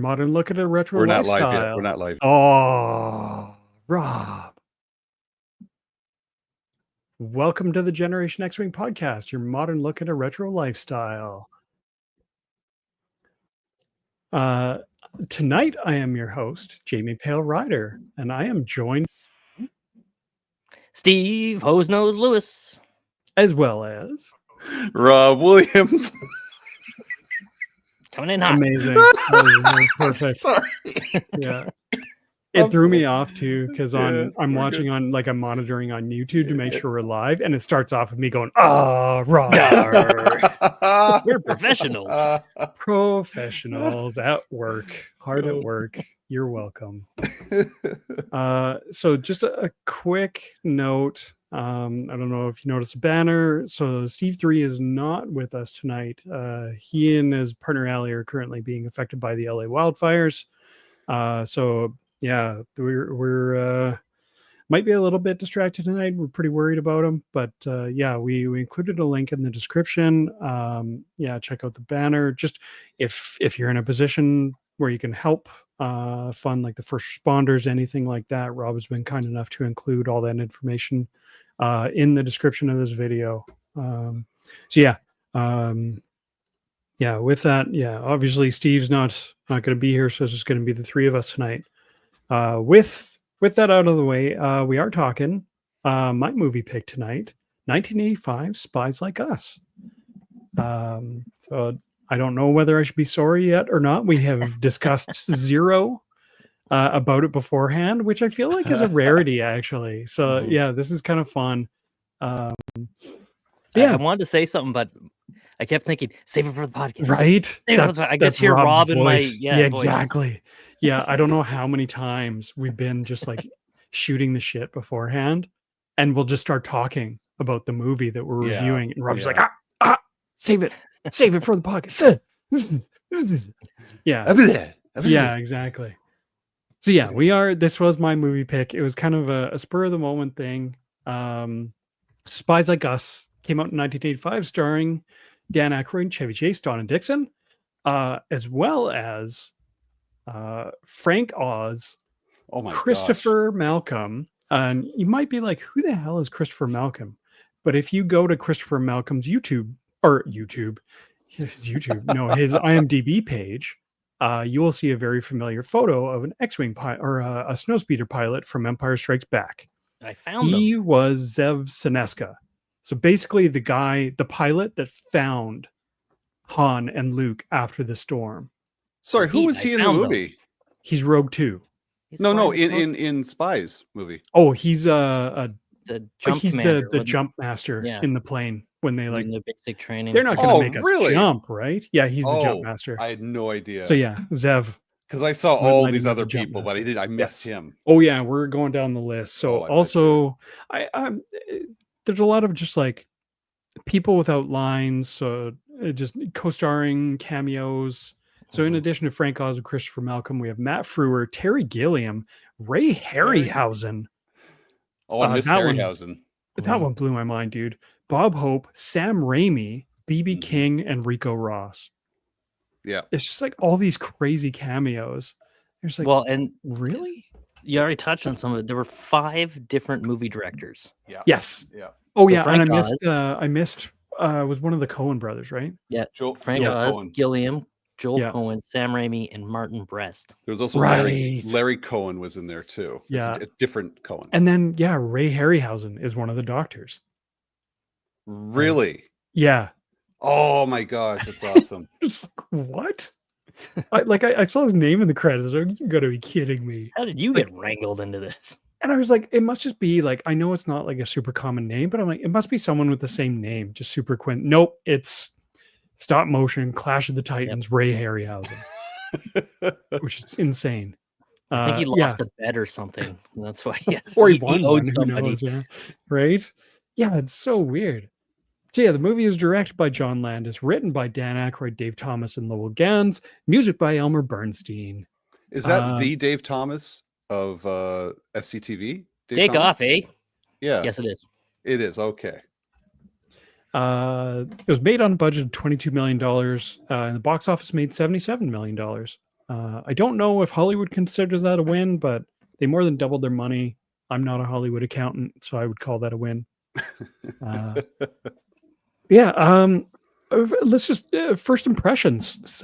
modern look at a retro We're not lifestyle. live yet. We're not live. Oh, Rob. Welcome to the Generation X-Wing podcast, your modern look at a retro lifestyle. Tonight, I am your host, Jamie Pale Rider, and I am joined Steve Hosenose Lewis, as well as Rob Williams. coming in hot. amazing. That was perfect. Sorry. Yeah. It I'm threw me sorry. off too because Yeah, I'm we're watching good. I'm monitoring on YouTube to make sure we're live, and it starts off with me going, Rob. We're professionals. Professionals at work, hard at work. You're welcome. So just a quick note. I don't know if you noticed the banner. So Steve 3 is not with us tonight. He and his partner Allie are currently being affected by the LA wildfires. So yeah, we're might be a little bit distracted tonight. We're pretty worried about him, but yeah, we included a link in the description. Yeah, check out the banner. Just if you're in a position where you can help fund like the first responders, anything like that, Rob has been kind enough to include all that information in the description of this video. So yeah, yeah. With that, yeah, obviously Steve's not going to be here, so it's just going to be the three of us tonight. With that out of the way, we are talking my movie pick tonight, 1985 Spies Like Us. So I don't know whether I should be sorry yet or not. We have discussed zero about it beforehand, which I feel like is a rarity actually. So yeah, this is kind of fun. I Yeah, wanted to say something, but I kept thinking, save it for the podcast. right. I just hear Rob's Rob in my voice. voice. Exactly. Yeah, I don't know how many times we've been just like shooting the shit beforehand, and we'll just start talking about the movie that we're reviewing, and Rob's like, save it for the podcast. Yeah, exactly. So yeah, this was my movie pick. It was kind of a spur of the moment thing. Spies Like Us came out in 1985, starring Dan Aykroyd, Chevy Chase, Donna Dixon, as well as Frank Oz, Christopher Malcolm. And you might be like, who the hell is Christopher Malcolm? But if you go to Christopher Malcolm's his IMDb page, you will see a very familiar photo of an X-Wing pilot or a snowspeeder pilot from Empire Strikes Back. I found He him. was Zev Seneska. So basically the pilot that found Han and Luke after the storm. Sorry, who was he in the movie? He's Rogue 2. In Spies movie. Oh, he's the jump commander, the jump master in the plane when they like in the basic training. They're not going to make a jump, right? Yeah, he's the jump master. I had no idea. So yeah, Zev. Because I saw all these other people, but I missed him. Oh yeah, we're going down the list. So also, there's a lot of just like people without lines, so just co-starring cameos. So in addition to Frank Oz and Christopher Malcolm, we have Matt Frewer, Terry Gilliam, Ray Harryhausen. Oh, I missed Harryhausen. That one blew my mind, dude. Bob Hope, Sam Raimi, B.B. King, and Rico Ross. Yeah. It's just like all these crazy cameos. There's like, well, and really? You already touched on some of it. There were 5 different movie directors. Yeah. Yes. Yeah. Oh, so yeah. Frank and I missed was one of the Coen brothers, right? Yeah. Frank Oz, Gilliam, Joel Coen, Sam Raimi, and Martin Brest. There was also Larry Cohen was in there too. Yeah. A different Cohen. And then, Ray Harryhausen is one of the doctors. Really? Yeah. Oh my gosh, that's awesome. Just like, what? I saw his name in the credits. Like, you gotta be kidding me. How did you get wrangled into this? And I was like, it must just be like, I know it's not like a super common name, but I'm like, it must be someone with the same name, just super Quint. Nope, it's stop motion, Clash of the Titans, Ray Harryhausen, which is insane. I think he lost a bet or something. And that's why he won one, who knows, right? Yeah, it's so weird. So yeah, the movie was directed by John Landis, written by Dan Aykroyd, Dave Thomas, and Lowell Gans, music by Elmer Bernstein. Is that the Dave Thomas of SCTV? Take off, eh? Yeah. Yes, it is. It is, okay. It was made on a budget of $22 million, and the box office made $77 million. I don't know if Hollywood considers that a win, but they more than doubled their money. I'm not a Hollywood accountant, so I would call that a win. Let's just first impressions.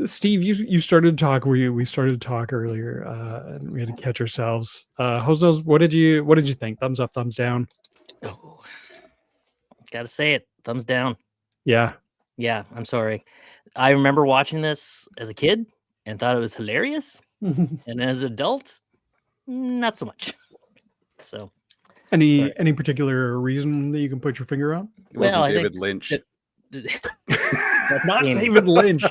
Steve, you started to talk. We started to talk earlier, and we had to catch ourselves. Jose, what did you think? Thumbs up, thumbs down? Oh, gotta say it. Thumbs down. Yeah. I'm sorry. I remember watching this as a kid and thought it was hilarious, and as an adult, not so much. So, any particular reason that you can put your finger on? It wasn't David Lynch. Not David Lynch.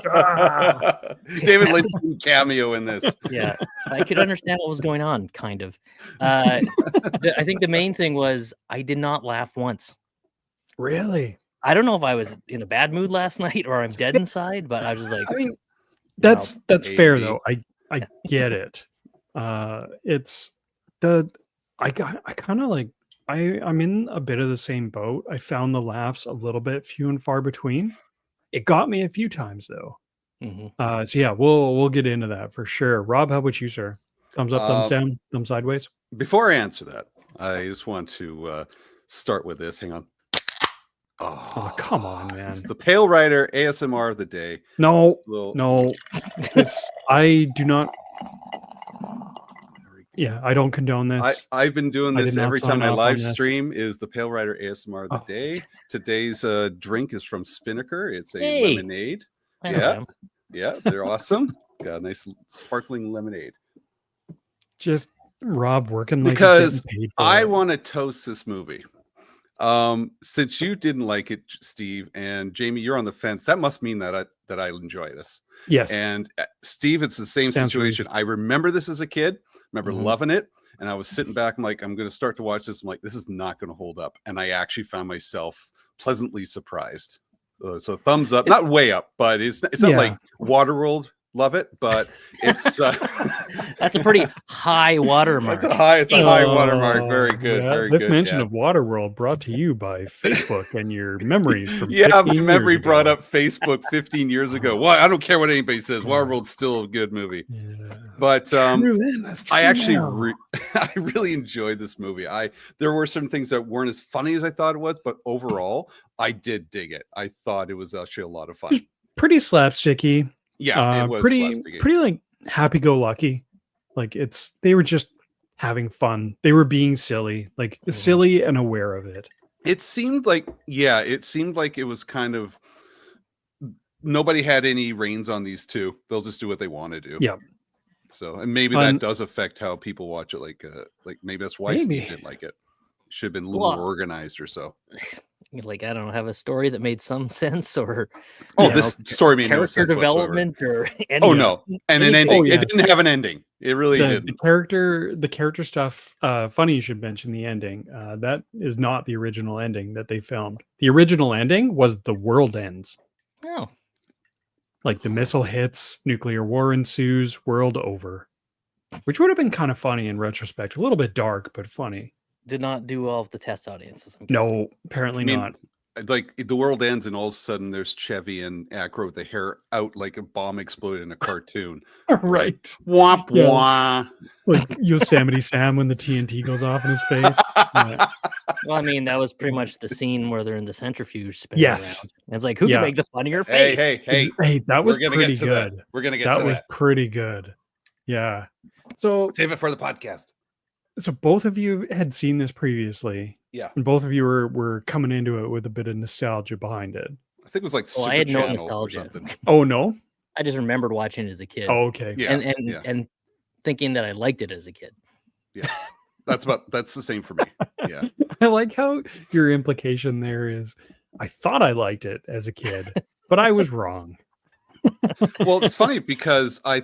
David Lynch cameo in this. Yeah, I could understand what was going on, kind of. I think the main thing was I did not laugh once. Really? I don't know if I was in a bad mood last night or I'm dead inside, but I was just like, I mean, that's fair though. I get it. It's I kind of like I'm in a bit of the same boat. I found the laughs a little bit few and far between. It got me a few times though. Mm-hmm. So yeah, we'll get into that for sure. Rob, how about you, sir? Thumbs up, thumbs down, thumbs sideways? Before I answer that, I just want to start with this. Hang on. Oh, come on, man. It's the Pale Rider ASMR of the day. No. I do not. Yeah, I don't condone this. I've been doing this every time I live stream. Is the Pale Rider ASMR of the day. Today's drink is from Spinnaker. It's a lemonade. Yeah, they're awesome. Got a nice sparkling lemonade. Just Rob working like because I want to toast this movie. Since you didn't like it, Steve, and Jamie, you're on the fence. That must mean that I enjoy this. Yes. And Steve, it's the same situation. I remember this as a kid. Remember loving it, and I was sitting back. I'm like, I'm going to start to watch this. I'm like, this is not going to hold up, and I actually found myself pleasantly surprised. So thumbs up, not way up, but it's not like Waterworld. Love it, but it's that's a pretty high watermark. It's a high watermark. Very good. Very this good. mention of Waterworld brought to you by Facebook and your memories from my memory brought up Facebook 15 years ago. Well, I don't care what anybody says. Waterworld's still a good movie. But I actually I really enjoyed this movie. There were some things that weren't as funny as I thought it was, but overall I did dig it. I thought it was actually a lot of fun. Pretty slapsticky. Yeah, it was pretty like happy-go-lucky. Like they were just having fun. They were being silly, like silly and aware of it. It seemed like it was kind of nobody had any reins on these two. They'll just do what they want to do. Yeah. So, and maybe that does affect how people watch it. Like maybe that's why Steve didn't like it. Should have been a little more organized or so. Like, I don't know, have a story that made some sense, or this story made no sense development whatsoever. or ending. Oh no, and an ending. It didn't have an ending. It really didn't. The character stuff. Funny you should mention the ending. That is not the original ending that they filmed. The original ending was the world ends. Oh, like the missile hits, nuclear war ensues, world over, which would have been kind of funny in retrospect. A little bit dark, but funny. Did not do well with the test audiences. No, apparently not. Like the world ends, and all of a sudden there's Chevy and Acro with the hair out like a bomb exploded in a cartoon. Right. Womp wah. Like Yosemite Sam when the TNT goes off in his face. Well, I mean, that was pretty much the scene where they're in the centrifuge spinning around. And it's like, who can make the funnier face? Hey, that was pretty good. We're gonna get to that. That was pretty good. Yeah. So save it for the podcast. So both of you had seen this previously. Yeah. And both of you were coming into it with a bit of nostalgia behind it. I think it was like Super I had no Channel nostalgia. Or something. Oh, no? I just remembered watching it as a kid. Oh, okay. Yeah. And thinking that I liked it as a kid. Yeah. That's the same for me. Yeah. I like how your implication there is, I thought I liked it as a kid, but I was wrong. Well, it's funny because I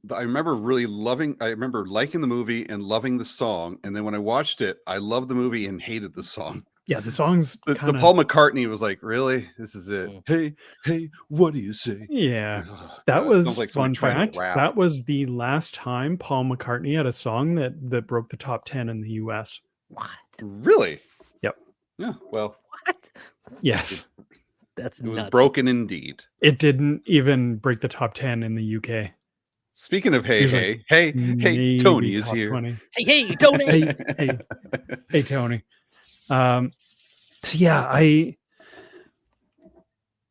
remember liking the movie and loving the song. And then when I watched it, I loved the movie and hated the song. Yeah, the song's the Paul McCartney was like, really? This is it. Hey, what do you say? Yeah. That was like fun fact. That was the last time Paul McCartney had a song that broke the top 10 in the US. What? Really? Yep. Yeah. Well. What? Yes. It was broken indeed. It didn't even break the top 10 in the UK. Speaking of He was like, hey, maybe Tony is top here. 20. Hey, Tony. Hey, Tony. So yeah,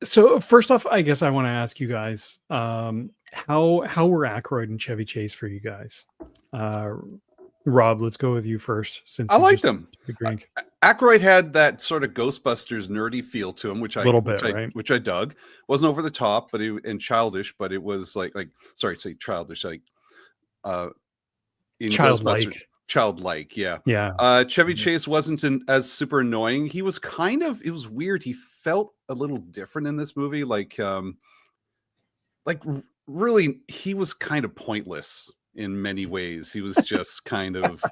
so first off, I guess I want to ask you guys, how were Aykroyd and Chevy Chase for you guys? Rob, let's go with you first, since I you liked just him. took a drink. Aykroyd had that sort of Ghostbusters nerdy feel to him, which I dug. Wasn't over the top, but and childish, but it was like sorry, say childish, like in Ghostbusters, childlike, yeah. Chevy Chase wasn't as super annoying. He was it was weird. He felt a little different in this movie, like really, he was kind of pointless in many ways. He was just kind of.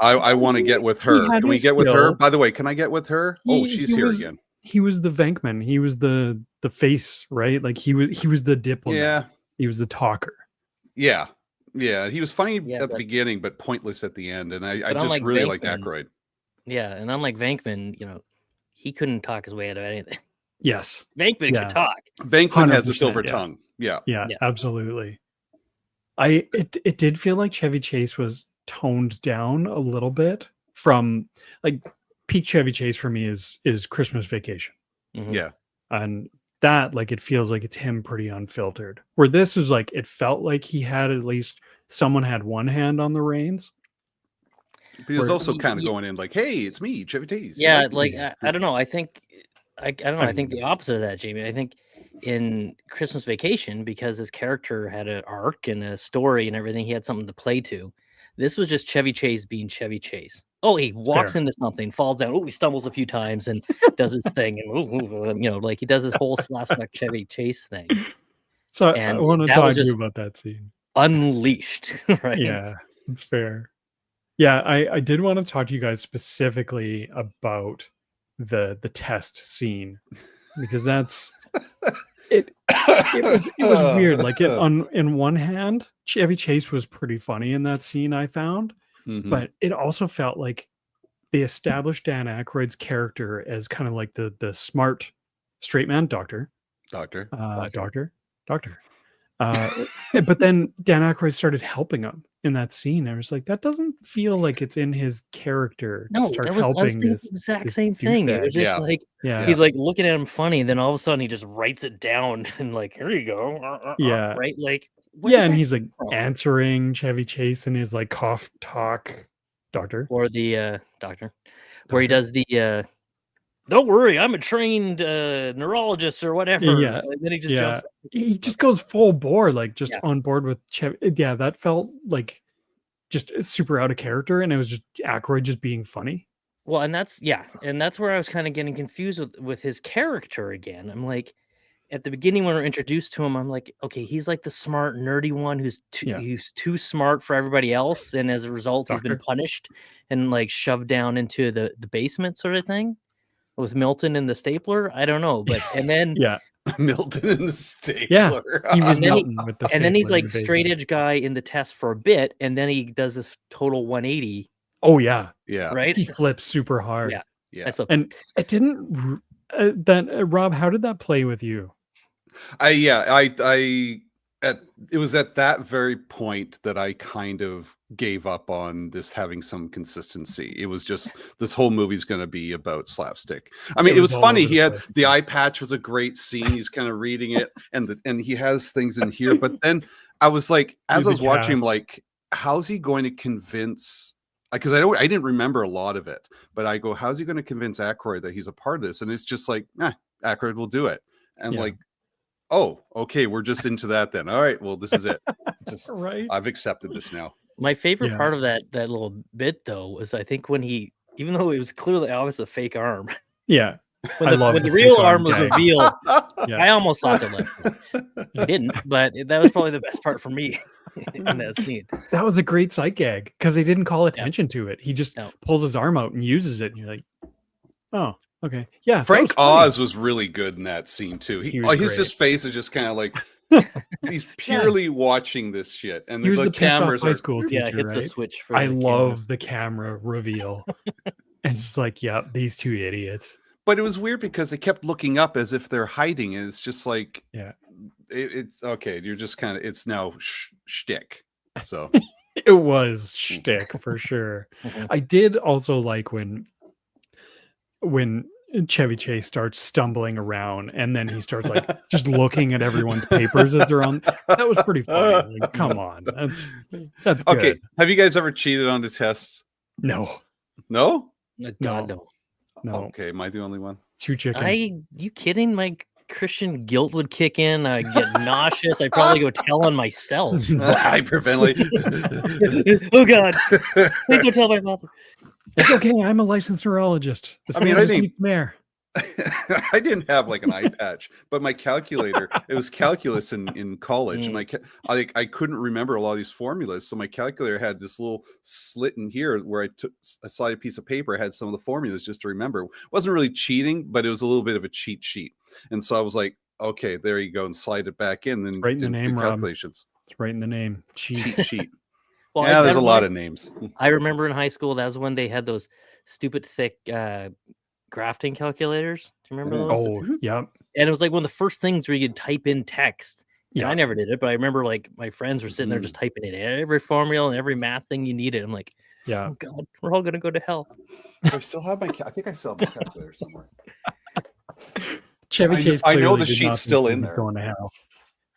I want to get with her. Can we get with her? By the way, can I get with her? She's here again. He was the Venkman. He was the face, right? Like he was the diplomat. Yeah. He was the talker. Yeah. Yeah. He was funny at the beginning, but pointless at the end. And I just really liked Aykroyd. Yeah. And unlike Venkman, he couldn't talk his way out of anything. Yes. Venkman could talk. Venkman has a silver tongue. Yeah. Yeah, absolutely. It did feel like Chevy Chase was toned down a little bit from like peak Chevy Chase for me is Christmas Vacation. Mm-hmm. Yeah. And that, like, it feels like it's him pretty unfiltered. Where this is like, it felt like he had at least someone had one hand on the reins. But he was also kind of going in like, hey, it's me, Chevy Chase. Yeah, like I don't know. I think I don't know. I think the opposite of that, Jamie. I think in Christmas Vacation, because his character had an arc and a story and everything, he had something to play to. This was just Chevy Chase being Chevy Chase. Oh, he walks into something, falls down. Oh, he stumbles a few times and does his thing, and like he does his whole slapstick Chevy Chase thing. So I want to talk to you about that scene. Unleashed, right? Yeah, it's fair. Yeah, I did want to talk to you guys specifically about the test scene, because that's it was weird. Like in one hand, Chevy Chase was pretty funny in that scene, I found. Mm-hmm. But it also felt like they established Dan Aykroyd's character as kind of like the smart straight man doctor. But then Dan Aykroyd started helping him in that scene. I was like, that doesn't feel like it's in his character to start helping this. The exact same thing. It was just he's like looking at him funny, and then all of a sudden he just writes it down and like, here you go. Right? Like, and he's like answering Chevy Chase in his like cough talk doctor. Or the doctor. Where he does the don't worry, I'm a trained neurologist or whatever. Yeah. And then he just jumps. He just goes full bore, like just on board with Chevy. Yeah, that felt like just super out of character, and it was just Aykroyd just being funny. Well, and that's where I was kind of getting confused with his character again. I'm like, at the beginning when we're introduced to him, I'm like, okay, he's like the smart, nerdy one who's too smart for everybody else, and as a result, he's been punished and like shoved down into the basement sort of thing with Milton and the stapler. I don't know, but and then Milton and the stapler. Yeah, he was Milton with the stapler. And then he's like straight edge guy in the test for a bit, and then he does this total 180. Oh yeah, right. He flips super hard. Yeah. And it didn't. Rob, how did that play with you? It was at that very point that I kind of gave up on this having some consistency. It was just, this whole movie's going to be about slapstick. I mean, it was funny. He had the eye patch was a great scene. He's kind of reading it, and he has things in here. But then I was like, as I was watching, like, how's he going to convince? Because I didn't remember a lot of it, but I go, how's he going to convince Aykroyd that he's a part of this? And it's just like, Aykroyd will do it. And like, oh, okay, we're just into that then. All right, well, this is it. Just I've accepted this now. My favorite part of that little bit though was, I think, when he, even though it was clearly obvious a fake arm. Yeah. When the real arm was revealed, I almost laughed at that. He didn't, but that was probably the best part for me in that scene. That was a great sight gag because they didn't call attention to it. He just pulls his arm out and uses it, and you're like, oh, okay. Yeah. Frank Oz was really good in that scene too. His face is just kind of like he's purely watching this shit. And the cameras high school teacher, hits the switch for I love the camera reveal. And it's like, these two idiots. But it was weird because they kept looking up as if they're hiding. And it's just like, it's okay. You're just kind of, it's now shtick. So it was shtick for sure. I did also like when Chevy Chase starts stumbling around and then he starts like just looking at everyone's papers as they're on. That was pretty funny. Like, come on, that's good. Okay. Have you guys ever cheated on the tests? No. No? God, no. Okay, am I the only one? Too chicken. You kidding? My Christian guilt would kick in. I'd get nauseous. I'd probably go tell on myself. Hyperventilate. Oh God! Please don't tell my mother. It's okay. I'm a licensed neurologist. This man just needs some air. I didn't have like an eye patch, but my calculator, it was calculus in college. And I couldn't remember a lot of these formulas. So my calculator had this little slit in here where I took a slide piece of paper, had some of the formulas just to remember. It wasn't really cheating, but it was a little bit of a cheat sheet. And so I was like, okay, there you go, and slide it back in. Then right in the name, calculations. It's right in the name. Cheat sheet. Well, yeah, there's a lot of names. I remember in high school, that was when they had those stupid thick grafting calculators. Do you remember those? Oh, yeah. And it was like one of the first things where you could type in text. Yeah. And I never did it, but I remember like my friends were sitting there just typing in every formula and every math thing you needed. I'm like, yeah, oh God, we're all gonna go to hell. I still have I think I still have my calculator somewhere. Chevy Chase. I know the sheet's still in there. Going to hell.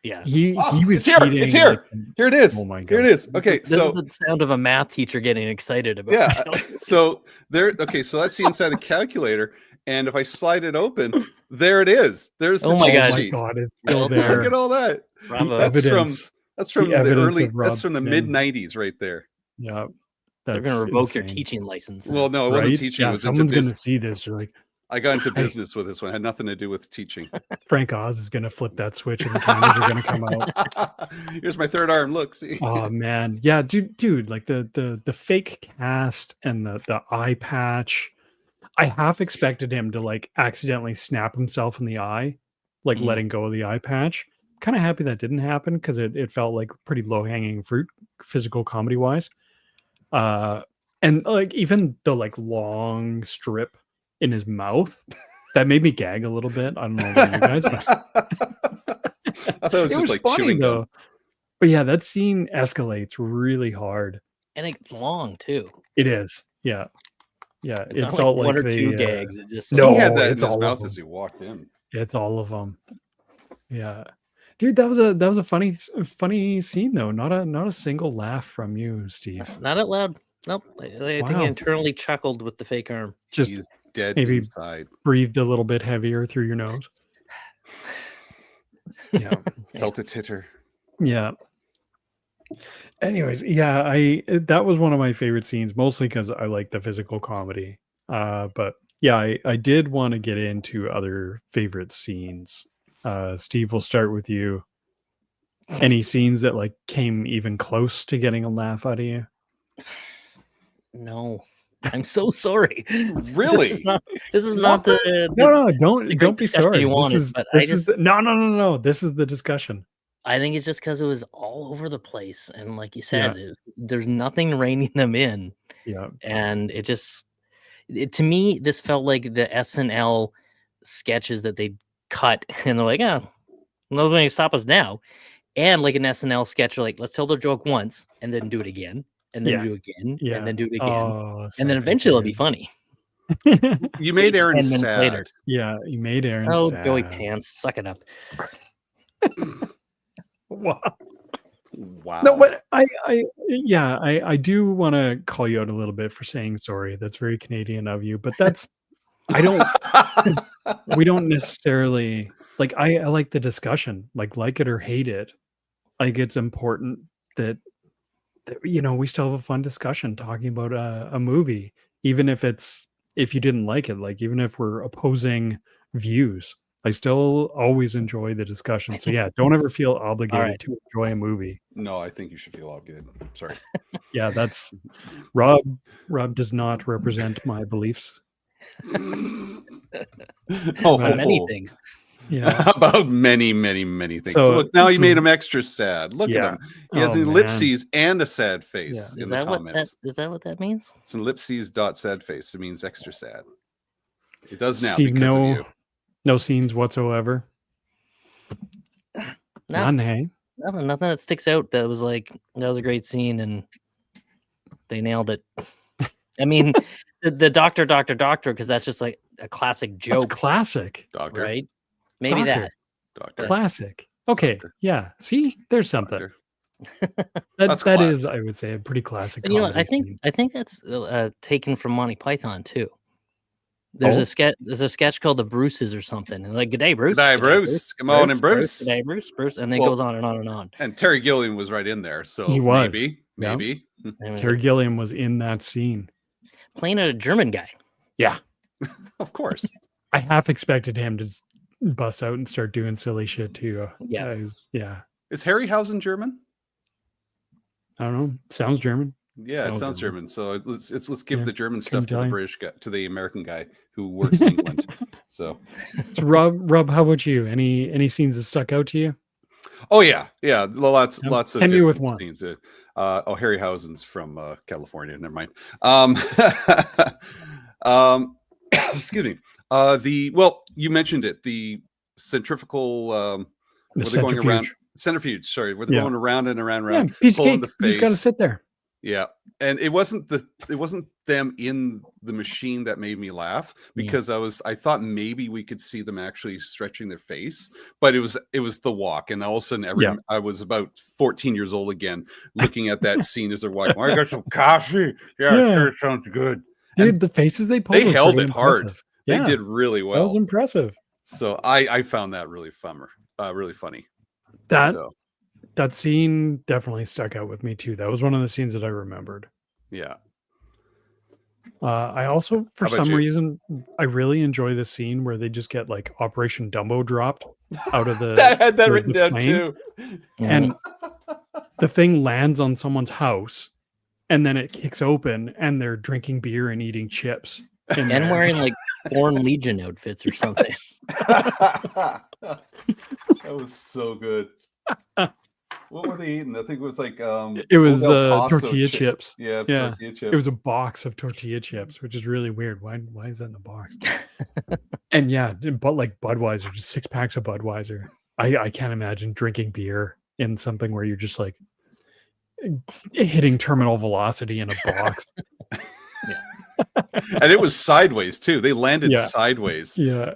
Yeah, he was it's here. cheating. It's here. Here it is. Oh my God. Here it is. Okay, this is the sound of a math teacher getting excited about. Yeah. So there. Okay, so that's the inside of the calculator, and if I slide it open, there it is. There's the sheet. Oh my God, it's still there. Look at all that. Bravo. That's from the early. That's from the mid-90s, right there. Yeah. They're going to revoke your teaching license. Well, no, it wasn't teaching. Yeah, it was someone's going to see this. You're like, I got into business with this one. It had nothing to do with teaching. Frank Oz is going to flip that switch and the cameras are going to come out. Here's my third arm. Look, see. Oh man, yeah, dude, like the fake cast and the eye patch. I half expected him to like accidentally snap himself in the eye, like letting go of the eye patch. Kind of happy that didn't happen because it felt like pretty low hanging fruit, physical comedy wise. And like even the like long strip in his mouth that made me gag a little bit. I don't know about you guys, but I thought it was just like funny chewing though. But yeah, that scene escalates really hard, and it's long too. It is, yeah. It's it felt like one or two gags. It just he had that in his mouth as he walked in. It's all of them. Yeah, dude, that was a funny scene though. Not a single laugh from you, Steve. Not out loud. Nope. I think he internally chuckled with the fake arm. Just he's dead maybe inside. Breathed a little bit heavier through your nose. Yeah. Felt a titter. Yeah. Anyways, yeah, that was one of my favorite scenes, mostly because I like the physical comedy. But yeah, I did want to get into other favorite scenes. Steve, we'll start with you. Any scenes that like came even close to getting a laugh out of you? No, I'm so sorry. Really? This is not the no. Don't be sorry. You wanted, this is no. This is the discussion. I think it's just because it was all over the place, and like you said, there's nothing reining them in. Yeah, and to me, this felt like the SNL sketches that they cut, and they're like, nobody's gonna stop us now. And like an SNL sketch, like let's tell the joke once and then do it again, and then do it again, and then do it again, and then eventually it'll be funny. You made Aaron sad. Later. Yeah, you made Aaron sad. Joey Pants, suck it up. Wow. Wow. No, but I do want to call you out a little bit for saying sorry. That's very Canadian of you, but that's we don't necessarily like I like the discussion, like it or hate it. Like it's important that we still have a fun discussion talking about a movie, even if you didn't like it, like even if we're opposing views. I still always enjoy the discussion. So yeah, don't ever feel obligated to enjoy a movie. No, I think you should feel all good. Sorry. Yeah, that's Rob. Rob does not represent my beliefs. Many things. Yeah, about many things. So look, now you made him extra sad. Look at him. He has ellipses and a sad face in the comments. Is that what that means? It's an ellipses.sad face. It means extra sad. It does now Steve, because of you. No scenes whatsoever. None, hey? Nothing that sticks out. That was like that was a great scene, and they nailed it. I mean, the doctor, because that's just like a classic joke. That's classic. Doctor. Right? Maybe Doctor. Doctor. Classic. Okay. Doctor. Yeah. See, there's something. Doctor. That is, I would say, a pretty classic. And you know, comedy I think that's taken from Monty Python too. There's a sketch. There's a sketch called the Bruces or something. And like, "Good day, Bruce. Good day, Bruce. Come on in, Bruce. Good day, Bruce." And it goes on and on and on. And Terry Gilliam was right in there, so He was. maybe. Terry Gilliam was in that scene, playing a German guy. Yeah, of course. I half expected him to bust out and start doing silly shit too. Yeah. Is Harryhausen German? I don't know. Sounds German. Yeah, it sounds German. So let's give the German stuff to the British guy, to the American guy who works in England. So Rob, how about you? Any scenes that stuck out to you? Oh yeah, lots of Hit me with one. scenes. Harryhausen's from California. Never mind. Excuse me. You mentioned it. The centrifugal. The they're going around. Centrifuge. Sorry, where they're going around and around. Yeah, piece of cake. You just got to sit there. Yeah, and it wasn't them in the machine that made me laugh, because I thought maybe we could see them actually stretching their face, but it was the walk, and all of a sudden I was about 14 years old again, looking at that scene as they're walking. I got some coffee. Yeah, sure sounds good. Dude, and the faces they pulled. They held it hard. Yeah, they did really well. That was impressive. So I found that really really funny. That scene definitely stuck out with me too. That was one of the scenes that I remembered. Yeah. I also, for some reason, I really enjoy the scene where they just get like Operation Dumbo dropped out of the. I had that written down too. And the thing lands on someone's house, and then it kicks open, and they're drinking beer and eating chips. And wearing like Born Legion outfits or something. That was so good. What were they eating? I think it was like it was tortilla chips. Yeah, tortilla chips. It was a box of tortilla chips, which is really weird. Why is that in a box? And but like Budweiser, just 6 packs of Budweiser. I can't imagine drinking beer in something where you're just like hitting terminal velocity in a box. And it was sideways too. They landed sideways. Yeah.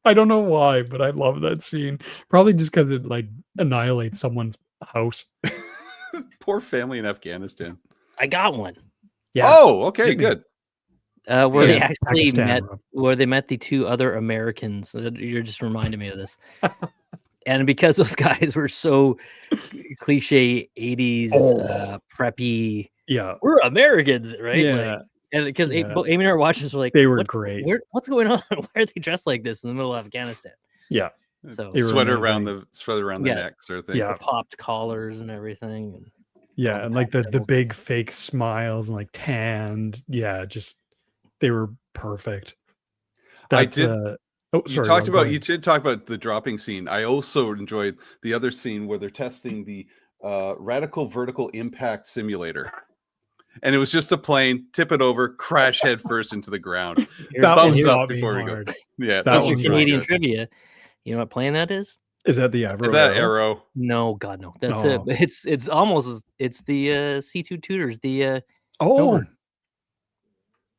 I don't know why, but I love that scene. Probably just because it like annihilates someone's house. Poor family in Afghanistan. I got one. Yeah. Oh, okay, good. Where they actually met the 2 other Americans. You're just reminding me of this. And because those guys were so cliche 80s preppy. Yeah. We're Americans, right? Yeah. Like, and because Amy and our watchers were like, they were great. What's going on? Why are they dressed like this in the middle of Afghanistan? Yeah. So sweater around the neck sort of thing. Yeah. The popped collars and everything. And like the big fake smiles and like tanned. Yeah, just they were perfect. I did. You did talk about the dropping scene. I also enjoyed the other scene where they're testing the radical vertical impact simulator. And it was just a plane, tip it over, crash head first into the ground. Thumbs up before we go. Yeah, that's your Canadian trivia. You know what plane that is? Is that the Avro? Is that Arrow? No, God, no. That's it. It's almost. It's the C2 Tutors. The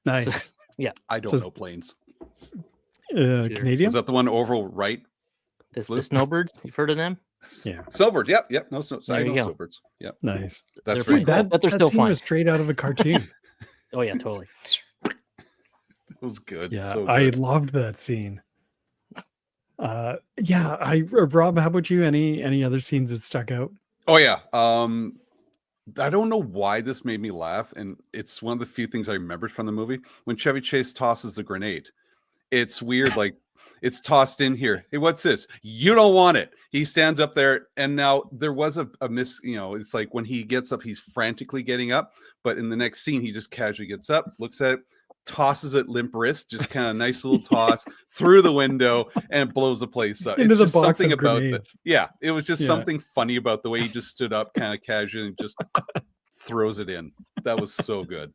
nice. So, yeah, I don't know planes. Canadian? Is that the one over right? The snowbirds. You've heard of them? Yeah. Snowbirds. Yep. No snow. I know snowbirds. Yep. Nice. That's right. But they're still fun. Was straight out of a cartoon. Oh yeah, totally. It was good. Yeah, so good. I loved that scene. Rob, how about you? Any other scenes that stuck out? Oh yeah. I don't know why this made me laugh, and it's one of the few things I remembered from the movie when Chevy Chase tosses the grenade. It's weird, like it's tossed in here. Hey, what's this? You don't want it. He stands up there, and now there was a miss. You know, it's like when he gets up, he's frantically getting up, but in the next scene, he just casually gets up, looks at it, tosses it limp wrist, just kind of nice little toss through the window, and it blows the place up. Into it's the just box something of about grenades. it was just something funny about the way he just stood up, kind of casually, and just throws it in. That was so good.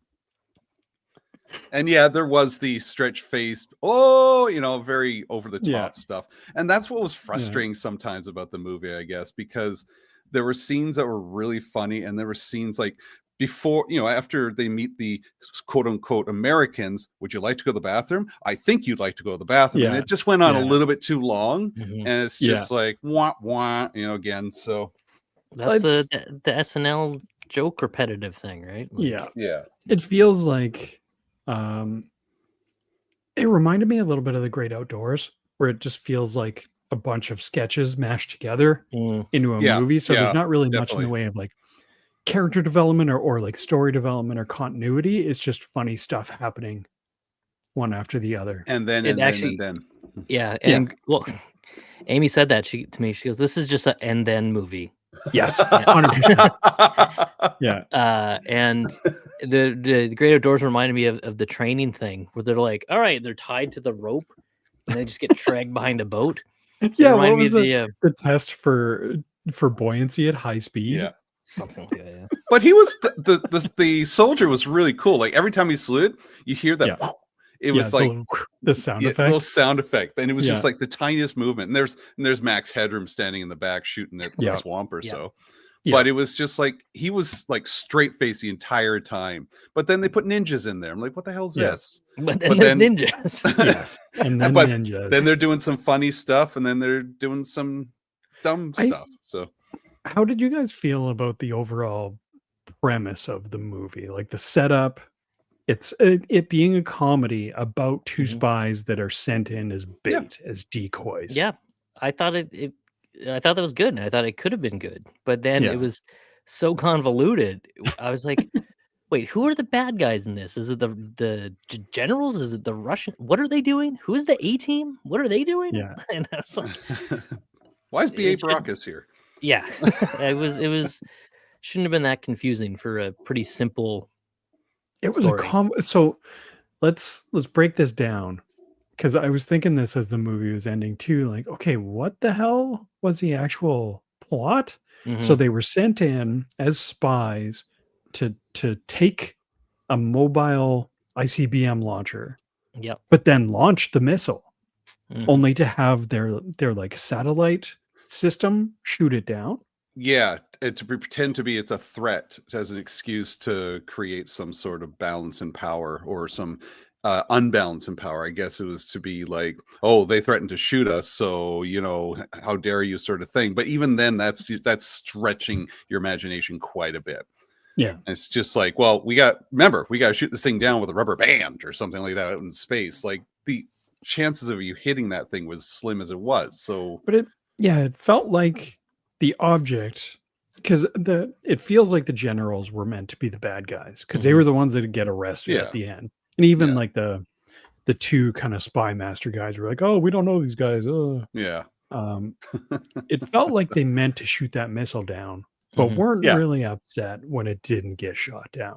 And yeah, there was the stretch face, very over the top stuff. And that's what was frustrating sometimes about the movie, I guess, because there were scenes that were really funny, and there were scenes like before, after they meet the quote unquote Americans, would you like to go to the bathroom? I think you'd like to go to the bathroom. And it just went on a little bit too long. And it's just like wah wah, again. So that's the SNL joke repetitive thing, right? Like, yeah. It feels like it reminded me a little bit of The Great Outdoors, where it just feels like a bunch of sketches mashed together into a movie. So there's not really much in the way of like character development or like story development or continuity. It's just funny stuff happening one after the other. And then yeah. And well, Amy said that to me. She goes, "This is just an and then movie." Yes, 100%. Yeah. And the Great Outdoors reminded me of the training thing where they're like, all right, they're tied to the rope and they just get dragged behind a boat. Yeah, what was the test for buoyancy at high speed? Yeah. Something like that, yeah. But he was the soldier was really cool. Like every time he saluted, you hear that it was like the sound effect. Little sound effect. And it was just like the tiniest movement. And there's Max Headroom standing in the back shooting at the swamp or so. Yeah. But it was just like he was like straight faced the entire time. But then they put ninjas in there. I'm like, what the hell is this? But then there's ninjas. Yes. And then ninjas. Then they're doing some funny stuff, and then they're doing some dumb stuff. So how did you guys feel about the overall premise of the movie? Like the setup, it being a comedy about two spies that are sent in as bait, as decoys. Yeah. I thought I thought that was good, and I thought it could have been good, but then it was so convoluted. I was like, "Wait, who are the bad guys in this? Is it the generals? Is it the Russian? What are they doing? Who is the A team? What are they doing?" Yeah, and I was like, "Why is B.A. Baracus here?" Yeah, it was shouldn't have been that confusing for a pretty simple. It was so let's break this down. Because I was thinking this as the movie was ending too, like, okay, what the hell was the actual plot? So they were sent in as spies to take a mobile ICBM launcher, but then launch the missile, only to have their like satellite system shoot it down. Yeah, to pretend to be it's a threat as an excuse to create some sort of balance in power or some unbalance in power. I guess it was to be like, oh, they threatened to shoot us, so how dare you, sort of thing. But even then, that's stretching your imagination quite a bit. Yeah, and it's just like, well, we got to shoot this thing down with a rubber band or something like that out in space. Like the chances of you hitting that thing was slim as it was. So, but it felt like the object, because it feels like the generals were meant to be the bad guys because they were the ones that get arrested at the end. And even like the two kind of spy master guys were like, oh, we don't know these guys. Yeah. It felt like they meant to shoot that missile down, but weren't really upset when it didn't get shot down.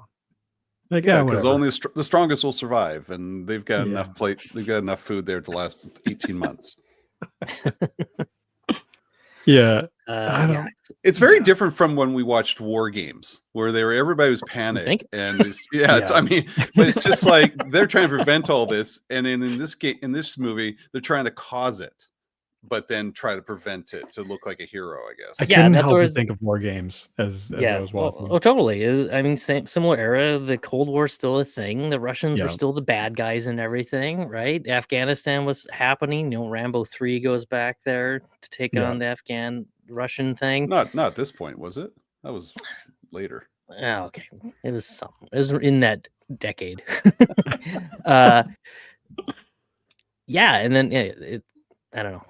Like, because only the strongest will survive, and they've got enough they've got enough food there to last 18 months. Yeah. It's very different from when we watched War Games, where everybody was panicked, and I mean, but it's just like they're trying to prevent all this, and in this movie, they're trying to cause it, but then try to prevent it to look like a hero, I guess. I couldn't help but think of War Games as I was watching. Oh, totally. I mean, similar era. The Cold War's still a thing. The Russians were still the bad guys and everything, right? Afghanistan was happening. Rambo 3 goes back there to take on the Russian thing. Not at this point, was it? That was later. Oh, okay. It was something. It was in that decade. Yeah, and then I don't know.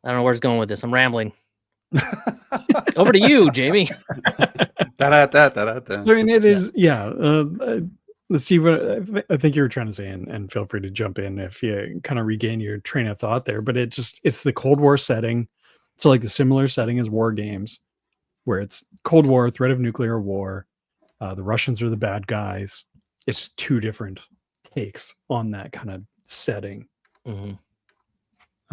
I don't know where it's going with this. I'm rambling. Over to you, Jamie. I mean, it is, Steve, I think you were trying to say, and feel free to jump in if you kind of regain your train of thought there, but it's the Cold War setting. So like the similar setting as War Games, where it's Cold War, threat of nuclear war. The Russians are the bad guys. It's two different takes on that kind of setting.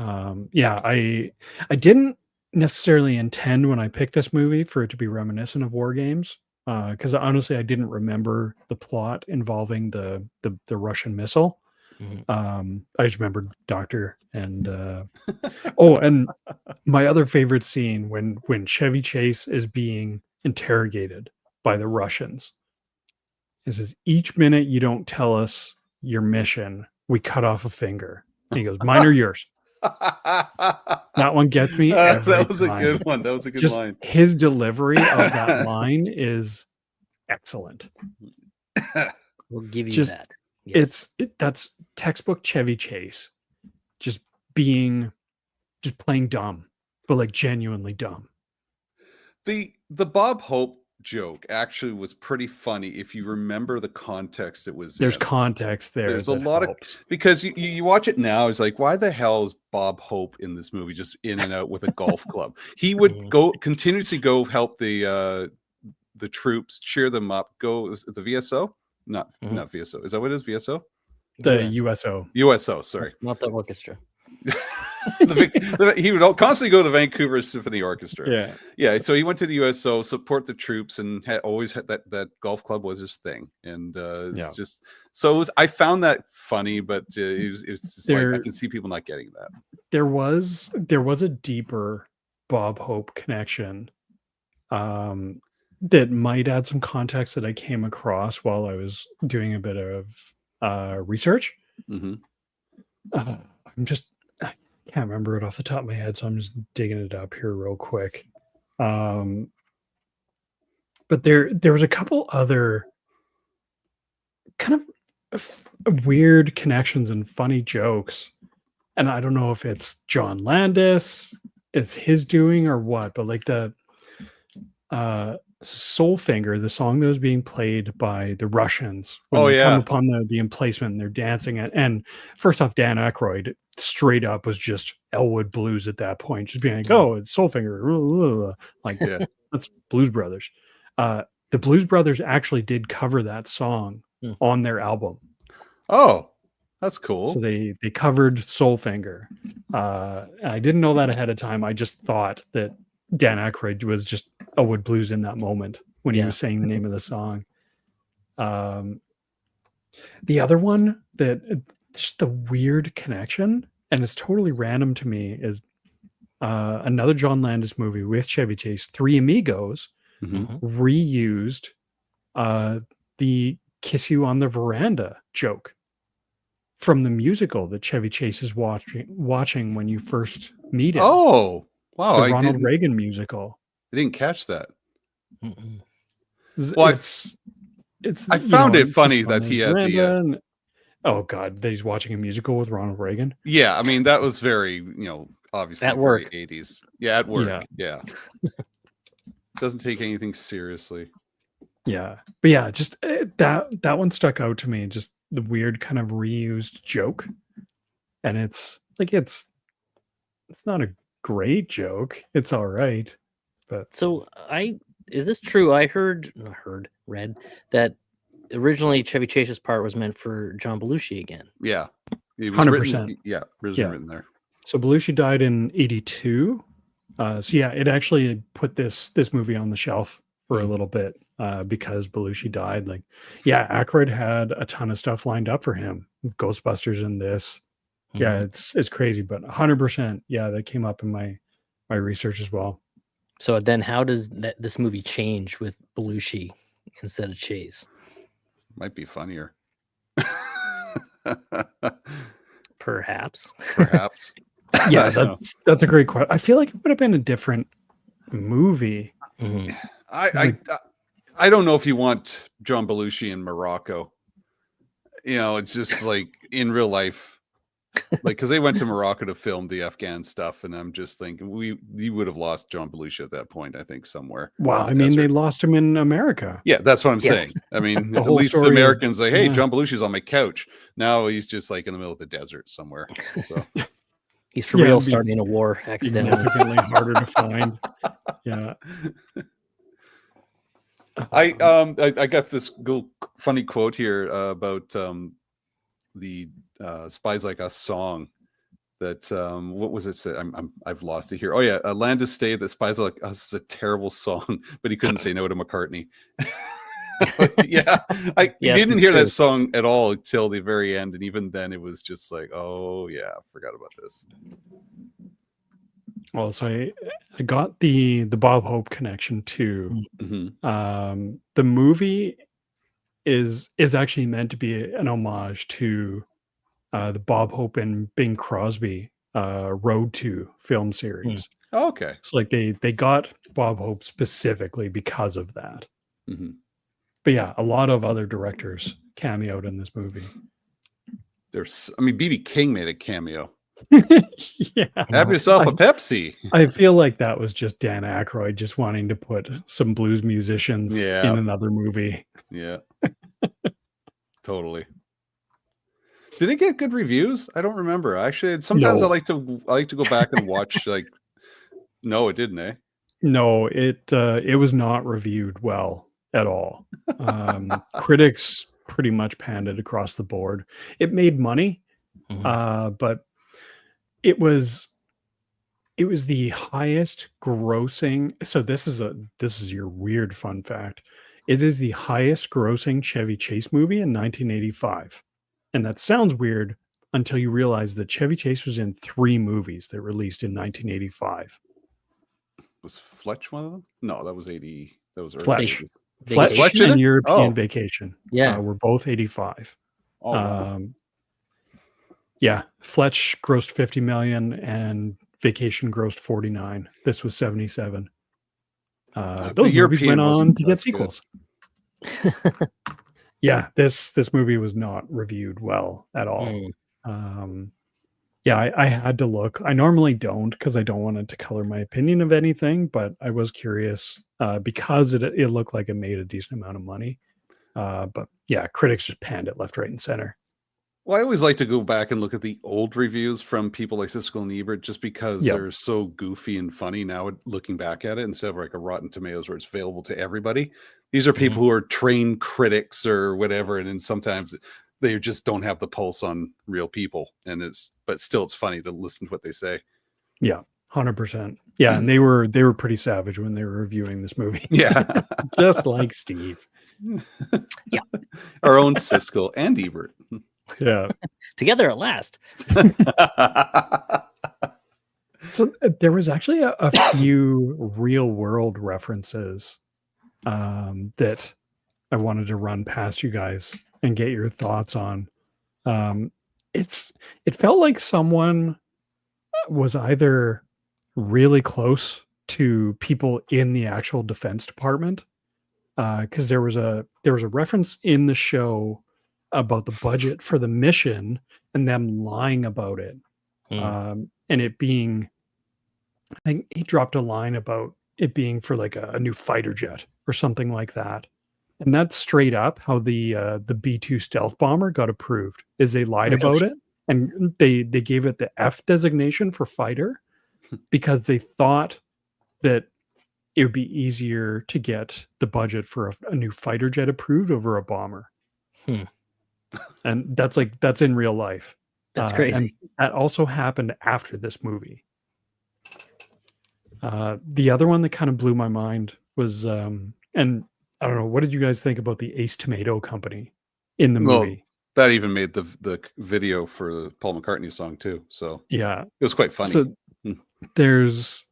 I didn't necessarily intend when I picked this movie for it to be reminiscent of War Games. because honestly, I didn't remember the plot involving the Russian missile. I just remembered Doctor and and my other favorite scene when Chevy Chase is being interrogated by the Russians. It says, each minute you don't tell us your mission, we cut off a finger. And he goes, mine or yours. That one gets me every that was time. a good one. That was a good Just line. his delivery of that line is excellent. We'll give you that. Yes. That's textbook Chevy Chase, just playing dumb, but like genuinely dumb. The Bob Hope joke actually was pretty funny if you remember the context it was There's in. context there. There's a lot helps. because you watch it now, it's like, why the hell is Bob Hope in this movie, just in and out with a golf club? He would continuously go help the troops, cheer them up. Go the VSO, not VSO. Is that what it is? VSO? The USO. USO. Sorry, not the orchestra. He would constantly go to the Vancouver Symphony Orchestra. Yeah. So he went to the USO, support the troops, and always had that golf club was his thing. And it's just so I found that funny, but it's just like I can see people not getting that. There was a deeper Bob Hope connection that might add some context that I came across while I was doing a bit of research. I can't remember it off the top of my head, so I'm just digging it up here real quick. But there was a couple other kind of weird connections and funny jokes, and I don't know if it's John Landis, it's his doing or what, but like the Soulfinger, the song that was being played by the Russians when they come upon the emplacement and they're dancing and first off, Dan Aykroyd straight up was just Elwood Blues at that point, just being like, oh, it's Soulfinger, like that's Blues Brothers. The Blues Brothers actually did cover that song on their album. Oh, that's cool. So they covered Soulfinger. I didn't know that ahead of time. I just thought that Dan Aykroyd was just Elwood Blues in that moment when he was saying the name of the song. The other one that just the weird connection, and it's totally random to me, is another John Landis movie with Chevy Chase, Three Amigos, reused the kiss you on the veranda joke from the musical that Chevy Chase is watching when you first meet him. Oh, wow. The Ronald Reagan musical. I didn't catch that. Well, I found it funny that he had the... Oh God, that he's watching a musical with Ronald Reagan. Yeah, I mean that was very, obviously at work. 80s. Yeah, at work. Yeah. Doesn't take anything seriously. Yeah, but yeah, just that one stuck out to me. Just the weird kind of reused joke, and it's not a great joke. It's all right, but so is this true? I read that originally Chevy Chase's part was meant for John Belushi again. Yeah, 100%. Yeah, written there. So Belushi died in 82. So yeah, it actually put this movie on the shelf for a little bit because Belushi died. Like, yeah, Aykroyd had a ton of stuff lined up for him with Ghostbusters and this. Yeah, it's crazy, but 100%. Yeah, that came up in my research as well. So then how does this movie change with Belushi instead of Chase? Might be funnier. Perhaps. Yeah, that's a great question. I feel like it would have been a different movie. I don't know if you want John Belushi in Morocco. It's just like in real life. Like, because they went to Morocco to film the Afghan stuff, and I'm just thinking you would have lost John Belushi at that point, I think, somewhere. Wow, I mean, they lost him in America. Yeah, that's what I'm saying. I mean, at least the Americans like, hey, John Belushi's on my couch. Now he's just like in the middle of the desert somewhere. So. He's for real starting a war accidentally. Significantly harder to find. Yeah. I got this funny quote here about the Spies Like Us song. that what was it? I've lost it here. Oh yeah, Land of Stay. That Spies Are Like Us is a terrible song, but he couldn't say no to McCartney. Yeah, you didn't hear that song at all until the very end, and even then, it was just like, oh yeah, I forgot about this. Well, so I got the Bob Hope connection too. Mm-hmm. The movie is actually meant to be an homage to the Bob Hope and Bing Crosby Road to film series. Oh, okay. So like they got Bob Hope specifically because of that. Mm-hmm. But yeah, a lot of other directors cameoed in this movie. B.B. King made a cameo. Yeah. Have yourself a Pepsi. I feel like that was just Dan Aykroyd just wanting to put some blues musicians in another movie. Yeah. Totally. Did it get good reviews? I don't remember. Actually, sometimes I like to go back and watch no, it didn't, eh? No, it was not reviewed well at all. Critics pretty much panned it across the board. It made money, but it was the highest grossing. So this is your weird fun fact. It is the highest grossing Chevy Chase movie in 1985. And that sounds weird until you realize that Chevy Chase was in 3 movies that released in 1985. Was Fletch one of them? No, that was 80. That was early. Fletch and European Vacation. Yeah. Were both 85. Oh, wow. Yeah, Fletch grossed 50 million and Vacation grossed 49. This was 77. Those movies went on to get sequels. Yeah, this movie was not reviewed well at all. Yeah, I had to look. I normally don't because I don't want it to color my opinion of anything, but I was curious because it looked like it made a decent amount of money. But yeah, critics just panned it left, right, and center. Well, I always like to go back and look at the old reviews from people like Siskel and Ebert just because they're so goofy and funny now looking back at it instead of like a Rotten Tomatoes where it's available to everybody. These are people who are trained critics or whatever, and then sometimes they just don't have the pulse on real people, but still it's funny to listen to what they say. Yeah, 100%. Yeah, and they were pretty savage when they were reviewing this movie. Yeah. Just like Steve. Yeah. Our own Siskel and Ebert. Yeah. Together at last. So there was actually a few real world references that I wanted to run past you guys and get your thoughts on. It felt like someone was either really close to people in the actual Defense Department, because there was a reference in the show about the budget for the mission and them lying about it, and it being, I think he dropped a line about it being for like a new fighter jet or something like that. And that's straight up how the B-2 stealth bomber got approved. Is they lied about it and they gave it the F designation for fighter because they thought that it would be easier to get the budget for a new fighter jet approved over a bomber. And that's in real life. That's crazy. And that also happened after this movie. The other one that kind of blew my mind was, and I don't know, what did you guys think about the Ace Tomato Company in the movie? That even made the video for the Paul McCartney song too. So yeah, it was quite funny. So there's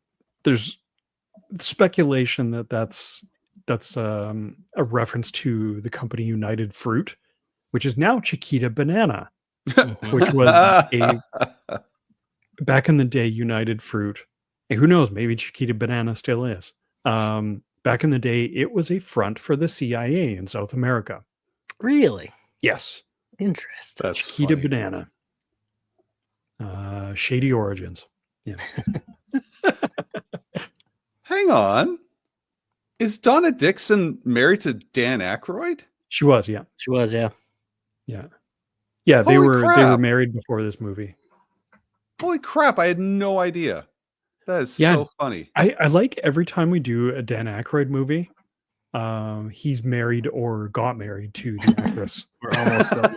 speculation that's a reference to the company United Fruit, which is now Chiquita Banana, which was back in the day United Fruit. And who knows, maybe Chiquita Banana still is. Back in the day, it was a front for the CIA in South America. Really? Yes. Interesting. That's Chiquita funny. Banana. Shady origins. Yeah. Hang on. Is Donna Dixon married to Dan Aykroyd? She was, yeah. She was, yeah. Yeah. Yeah, they Holy were crap. married before this movie. Holy crap, I had no idea. That is so funny. I like every time we do a Dan Aykroyd movie, he's married or got married to the actress. We're almost done.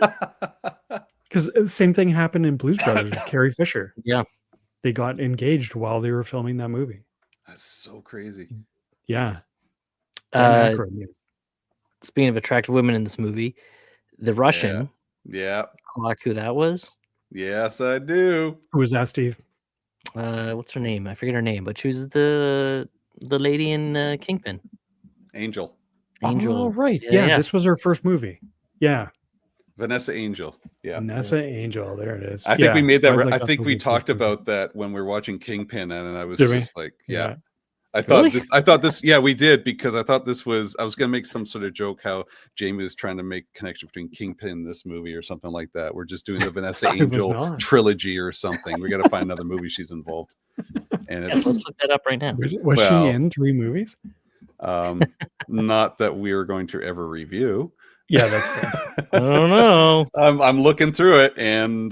Because the same thing happened in Blues Brothers with Carrie Fisher. Yeah. They got engaged while they were filming that movie. That's so crazy. Yeah. Dan Aykroyd, yeah. Speaking of attractive women in this movie, the Russian. Yeah. Clock who that was? Yes, I do. Who was that, Steve? What's her name? I forget her name, but she was the lady in Kingpin. Angel. Oh, right. Yeah, this was her first movie. Yeah. Vanessa Angel. Yeah. Vanessa Angel. There it is. I think we made that. I think we movie talked about that when we were watching Kingpin, and I was Did just we? like, yeah. I Really? thought this, yeah, we did, because I thought this was, I was going to make some sort of joke how Jamie was trying to make a connection between Kingpin and this movie or something like that. We're just doing the Vanessa Angel trilogy or something. We got to find another movie she's involved. And it's, let's look that up right now. Was she in 3 movies? Not that we are going to ever review. Yeah, that's fair. I don't know. I'm looking through it, and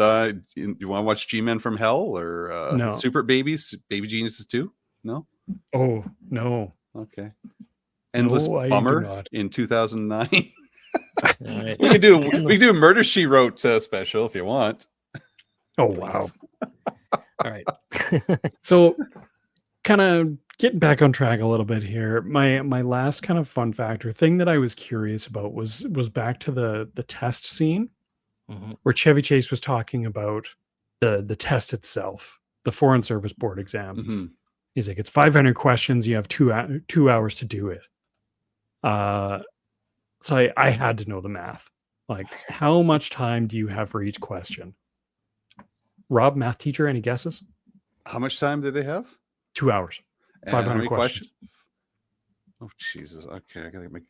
you want to watch G-Men from Hell or No. Super Babies, Baby Geniuses 2? No? Oh, no. Okay. Endless Bummer in 2009. Right. We could do a Murder She Wrote special if you want. Oh, wow. All right. So kind of getting back on track a little bit here. My last kind of fun factor thing that I was curious about was back to the test scene where Chevy Chase was talking about the test itself, the Foreign Service Board exam. Mm-hmm. He's like, it's 500 questions. You have 2 hours to do it. So I had to know the math. Like, how much time do you have for each question? Rob, math teacher, any guesses? How much time did they have? 2 hours. 500 questions. Oh, Jesus. Okay. I gotta make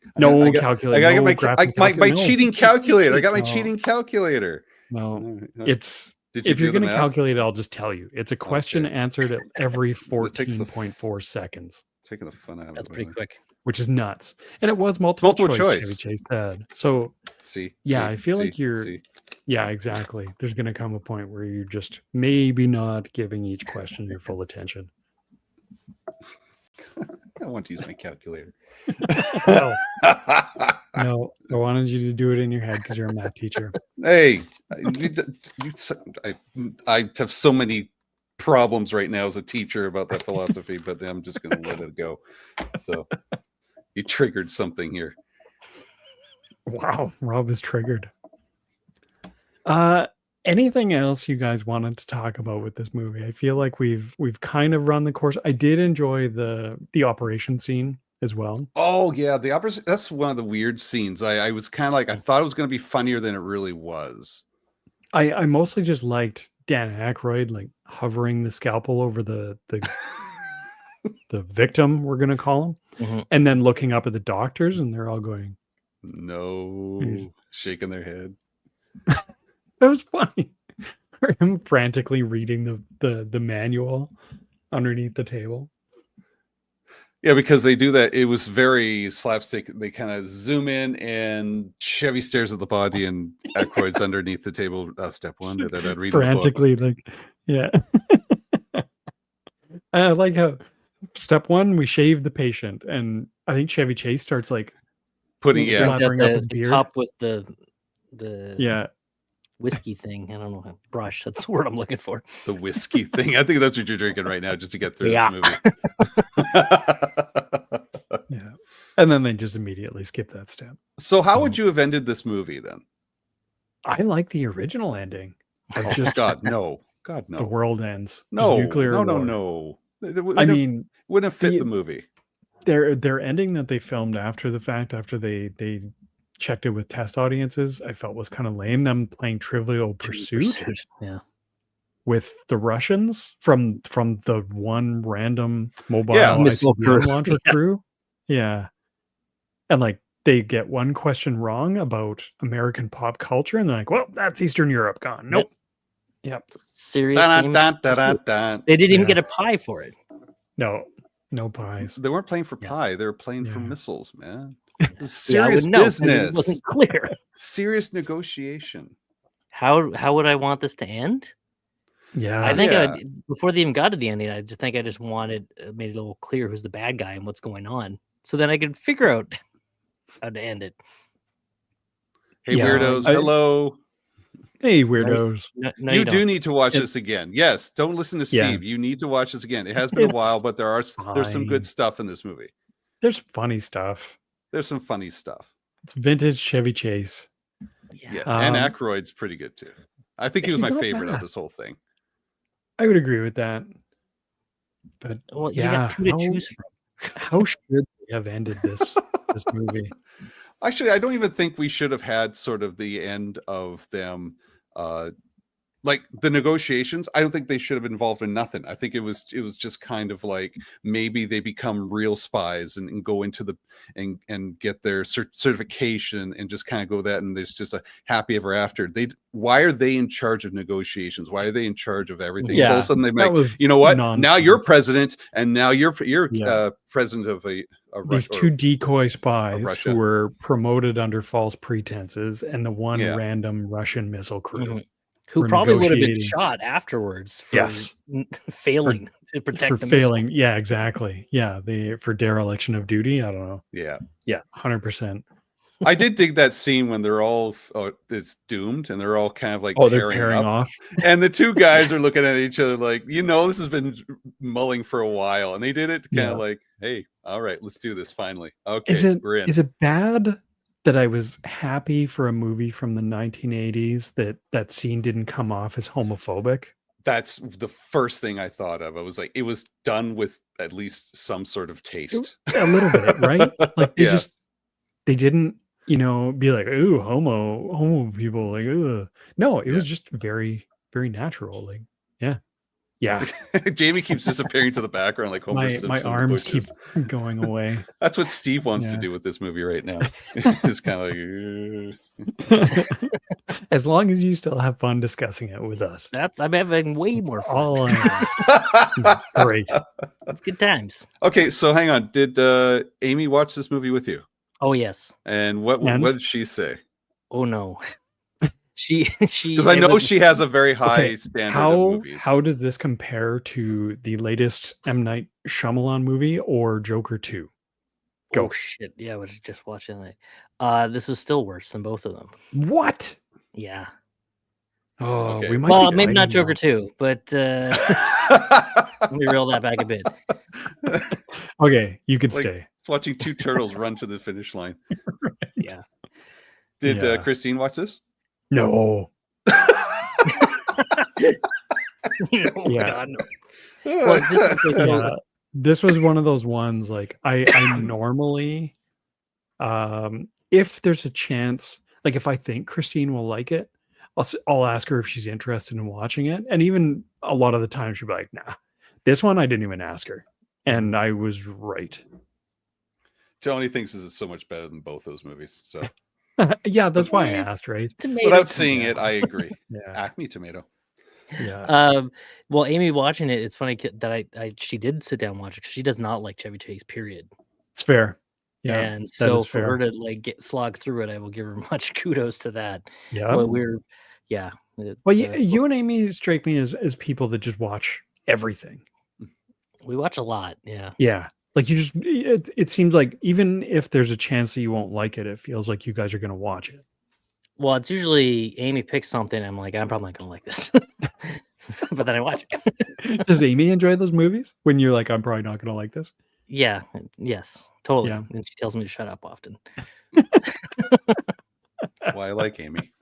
calculator. I gotta get my cheating calculator. I got my cheating calculator. No, it's, if you're going to calculate it, I'll just tell you. It's a question answered at every 14.4 seconds. Taking the fun out of it. That's pretty quick. Which is nuts. And it was multiple choice. Chevy Chase said. So, I feel like you're... Yeah, exactly. There's going to come a point where you're just maybe not giving each question your full attention. I want to use my calculator. No, I wanted you to do it in your head because you're a math teacher. Hey, I have so many problems right now as a teacher about that philosophy, but I'm just going to let it go. So you triggered something here. Wow, Rob is triggered. Anything else you guys wanted to talk about with this movie? I feel like we've kind of run the course. I did enjoy the operation scene as well. Oh yeah, the operation. That's one of the weird scenes. I was kind of like, I thought it was going to be funnier than it really was. I mostly just liked Dan Aykroyd like hovering the scalpel over the the victim, we're going to call him, and then looking up at the doctors, and they're all going, no, shaking their head. It was funny. For him frantically reading the manual underneath the table. Yeah, because they do that. It was very slapstick. They kind of zoom in, and Chevy stares at the body, and Aykroyd's underneath the table. Step one, read frantically, like, yeah. I like how step one, we shave the patient, and I think Chevy Chase starts like putting lathering up his the beard. cup with the whiskey thing. I don't know, brush. That's the word I'm looking for. The whiskey thing. I think that's what you're drinking right now, just to get through this movie. Yeah, and then they just immediately skip that step. So, how would you have ended this movie then? I like the original ending. Just God no. The world ends. No, nuclear war. No. I mean, wouldn't fit the movie. Their ending that they filmed after the fact, after they checked it with test audiences, I felt was kind of lame. Them playing Trivial Pursuit, with the Russians from the one random mobile missile launcher crew, and like they get one question wrong about American pop culture, and they're like, "Well, that's Eastern Europe gone." Nope. Yep. Serious. They didn't even get a pie for it. No pies. They weren't playing for pie. They were playing for missiles, man. Serious business. It wasn't clear. Serious negotiation. How would I want this to end? Yeah, I think before they even got to the ending, I just made it a little clear who's the bad guy and what's going on, so then I could figure out how to end it. Hey, weirdos! Hello. Hey, weirdos. No, you do don't. need to watch this again. Yes, don't listen to Steve. You need to watch this again. It has been a while, but there's some good stuff in this movie. There's funny stuff. There's some funny stuff. It's vintage Chevy Chase. Yeah, and Aykroyd's pretty good too. I think he was my favorite of this whole thing. I would agree with that. But you got two to choose from. How should we have ended this movie? Actually, I don't even think we should have had sort of the end of them like the negotiations. I don't think they should have been involved in nothing. I think it was just kind of like maybe they become real spies and go into the and get their certification and just kind of go that, and there's just a happy ever after. Why are they in charge of negotiations? Why are they in charge of everything? So all of a sudden they're like, you know what? Nonsense. Now you're president, and now you're president of these two decoy spies who were promoted under false pretenses, and the one random Russian missile crew. Who probably would have been shot afterwards for failing to protect them. Yeah, exactly. Yeah, for dereliction of duty. I don't know. Yeah, 100%. I did dig that scene when they're all it's doomed and they're all kind of like they're pairing off, and the two guys are looking at each other like, this has been mulling for a while, and they did it kind of like, hey, all right, let's do this finally. Okay, we're in. Is it bad that I was happy for a movie from the 1980s that scene didn't come off as homophobic? That's the first thing I thought of. I was like, it was done with at least some sort of taste. A little bit, right? Like they didn't, be like, ooh, homo people, like, ugh. No, it was just very, very natural. Like, yeah. Jamie keeps disappearing to the background like Homer Simpson. My arms keep going away. That's what Steve wants to do with this movie right now. It's kind of like as long as you still have fun discussing it with us. I'm having way more fun. Great. It's good times. Okay, so hang on. Did Amy watch this movie with you? Oh yes. And what did she say? Oh no. She because I know she has a very high standard of movies. How does this compare to the latest M. Night Shyamalan movie or Joker 2? Go. Oh shit! Yeah, I was just watching that. This was still worse than both of them. What? Yeah. Oh, we might. Maybe not Joker 2, but let me reel that back a bit. Okay, you could stay. Watching two turtles run to the finish line. Right. Yeah. Did Christine watch this? No. God, no. Well, this was one of those ones like I normally if there's a chance, like if I think Christine will like it, I'll ask her if she's interested in watching it, and even a lot of the time she'll be like, nah. This one I didn't even ask her, and I was right. Tony thinks this is so much better than both those movies, so yeah, that's why I asked, right? Without seeing it, I agree. Acme Tomato. Yeah. Well, Amy watching it, it's funny that she did sit down and watch it because she does not like Chevy Chase, period. It's fair. Yeah. And so for her to like slog through it, I will give her much kudos to that. Yeah. Well, well, you and Amy strike me as people that just watch everything. We watch a lot. Yeah. Yeah. Like it seems like even if there's a chance that you won't like it, it feels like you guys are going to watch it. Well, it's usually Amy picks something. I'm like, I'm probably not going to like this, but then I watch it. Does Amy enjoy those movies when you're like, I'm probably not going to like this? Yeah. Yes, totally. Yeah. And she tells me to shut up often. That's why I like Amy.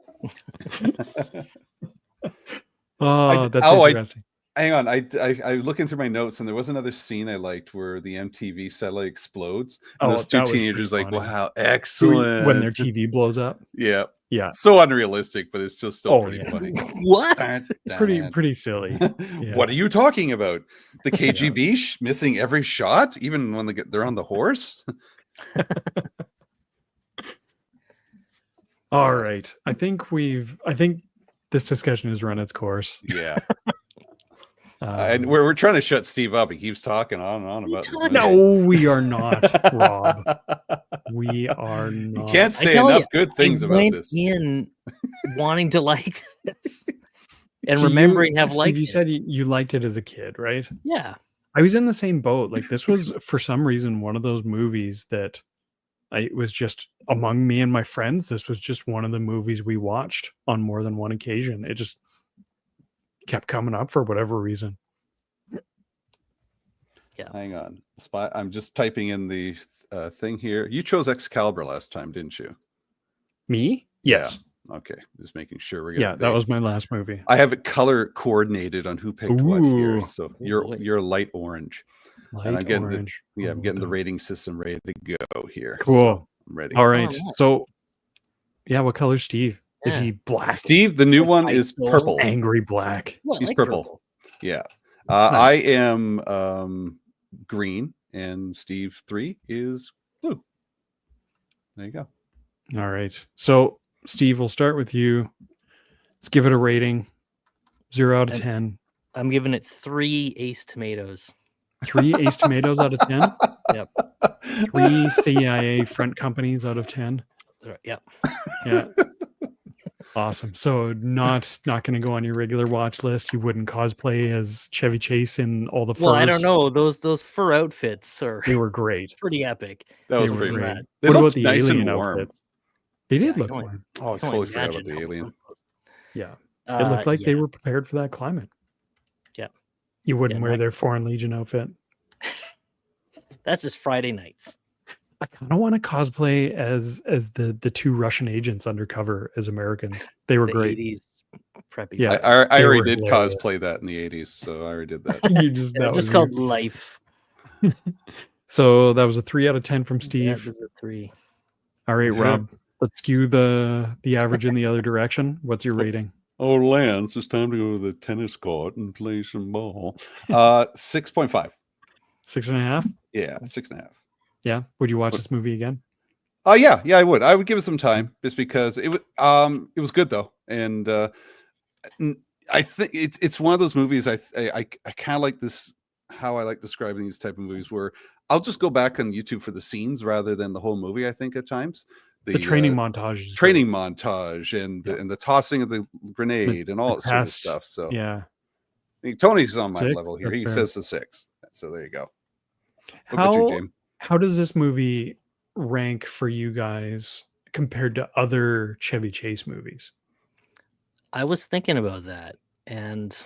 That's interesting. Hang on, I was looking through my notes, and there was another scene I liked where the MTV satellite explodes, and those two teenagers like, "Wow, excellent!" When their TV blows up. Yeah, yeah, so unrealistic, but it's still pretty funny. What? Pretty silly. Yeah. What are you talking about? The KGB missing every shot, even when they're on the horse. All right, I think this discussion has run its course. Yeah. And we're trying to shut Steve up. He keeps talking on and on about this. No, we are not, Rob. We are not. You can't say enough good things about this. In wanting to like this and remembering have liked it. You said you liked it as a kid, right? Yeah. I was in the same boat. Like this was for some reason one of those movies that it was just among me and my friends. This was just one of the movies we watched on more than one occasion. It just kept coming up for whatever reason. Yeah. Hang on. I'm just typing in the thing here. You chose Excalibur last time, didn't you? Me? Yes. Yeah. Okay. Just making sure we're getting. Yeah, that was my last movie. I have it color coordinated on who picked what here. So you're light orange. Light I'm getting orange. I'm getting the rating system ready to go here. Cool. So I'm ready. All right. So yeah, what color's Steve? Yeah. Is he black? Steve, the new one is purple. Angry black. Well, He's like purple. Yeah. Nice. I am green, and Steve 3 is blue. There you go. All right. So Steve, we'll start with you. Let's give it a rating. 0 out of 10. I'm giving it 3 Ace tomatoes. 3 Ace tomatoes out of 10? Yep. 3 CIA front companies out of 10? Yep. Yeah. Awesome. So not going to go on your regular watch list. You wouldn't cosplay as Chevy Chase in all the furs. Well, I don't know. Those fur outfits they were great. Pretty epic. That was pretty great. What about the alien outfits? They did look warm. Oh, I totally forgot about the alien. Yeah. It looked like they were prepared for that climate. Yeah. You wouldn't wear their Foreign Legion outfit. That's just Friday nights. I kind of want to cosplay as the 2 Russian agents undercover as Americans. They were great. 80s preppy. Yeah, I already did cosplay that in the 80s, so I already did that. You just that was called life. So that was a 3 out of 10 from Steve. That was a 3. All right, Rob. Let's skew the average in the other direction. What's your rating? Oh, Lance, it's time to go to the tennis court and play some ball. 6.5. 6.5? Yeah, 6.5. Yeah. Would you watch this movie again? Yeah, I would. I would give it some time just because it was good though, and I think it's one of those movies. I kind of like this. How I like describing these type of movies, where I'll just go back on YouTube for the scenes rather than the whole movie. I think at times the training montage, and the tossing of the grenade and all that sort of stuff. So yeah, I think Tony's on my 6? level here. That's he fair. Says the 6. So there you go. What about you, James? How does this movie rank for you guys compared to other Chevy Chase movies? I was thinking about that, and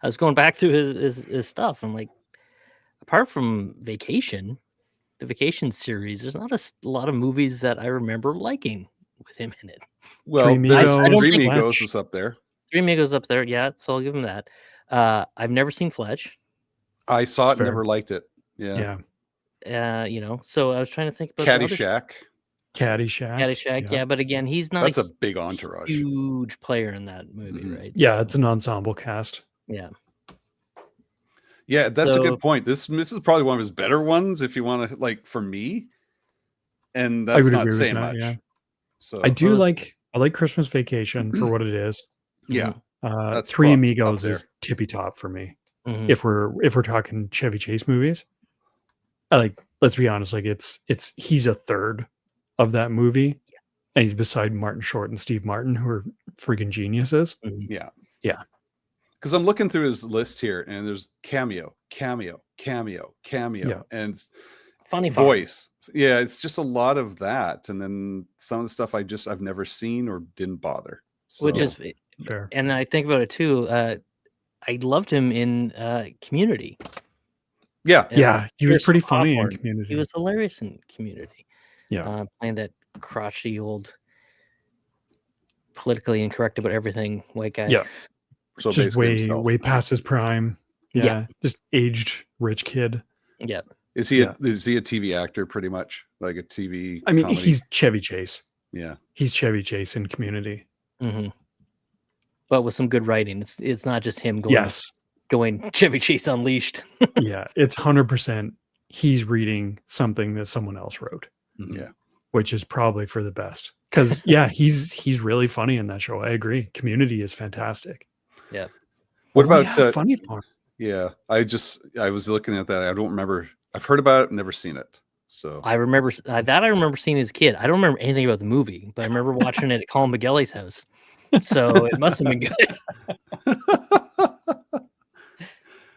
I was going back through his stuff. I'm like, apart from Vacation, the Vacation series, there's not a lot of movies that I remember liking with him in it. Well, Three Amigos is up there. Three Amigos up there, yeah. So I'll give him that. I've never seen Fletch. I saw it, never liked it. Yeah. So I was trying to think about Caddyshack. Caddyshack. Yeah, but again, he's not. That's a big entourage. Huge player in that movie, right? Yeah, it's an ensemble cast. Yeah. Yeah, that's a good point. This is probably one of his better ones, if you want to, for me. And that's not saying much. Yeah. So I like Christmas Vacation for what it is. Yeah. That's Three Amigos is tippy top for me. Mm-hmm. If we're talking Chevy Chase movies, let's be honest, he's a third of that movie, and he's beside Martin Short and Steve Martin, who are freaking geniuses. Mm-hmm. Yeah. Because I'm looking through his list here, and there's cameo, and funny voice. Yeah, it's just a lot of that, and then some of the stuff I've never seen or didn't bother. So. Which is fair. And I think about it too. I loved him in Community. Yeah, he was pretty funny in Community. He was hilarious in Community. Yeah, playing that crotchety old, politically incorrect about everything white guy. Yeah, so just way past his prime. Yeah, just aged rich kid. Yeah. Is he a TV actor? Pretty much like a TV. I mean, comedy? He's Chevy Chase. Yeah, he's Chevy Chase in Community. Mm-hmm. But with some good writing, it's not just him going. Yes. Going Chevy Chase Unleashed. Yeah, it's 100%. He's reading something that someone else wrote. Yeah, which is probably for the best. Because he's really funny in that show. I agree. Community is fantastic. Yeah. What about Funny Farm? Yeah, I was looking at that. I don't remember. I've heard about it, never seen it. So I remember that. I remember seeing as a kid. I don't remember anything about the movie, but I remember watching it at Colin McGilly's house. So it must have been good.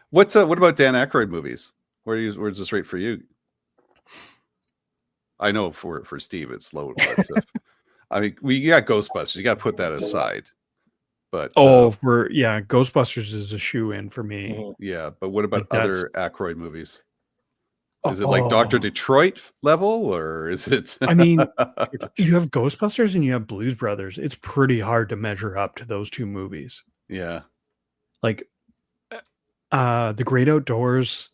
What about Dan Aykroyd movies? Where's this rate for you? I know for Steve it's low, but I mean, we got Ghostbusters. You got to put that aside. But Ghostbusters is a shoe in for me. Mhm. yeah, but what about Like, other Aykroyd movies? Is it like Dr. Oh, Detroit level, or is it? I mean, you have Ghostbusters and you have Blues Brothers. It's pretty hard to measure up to those two movies. Yeah, Like, The Great Outdoors,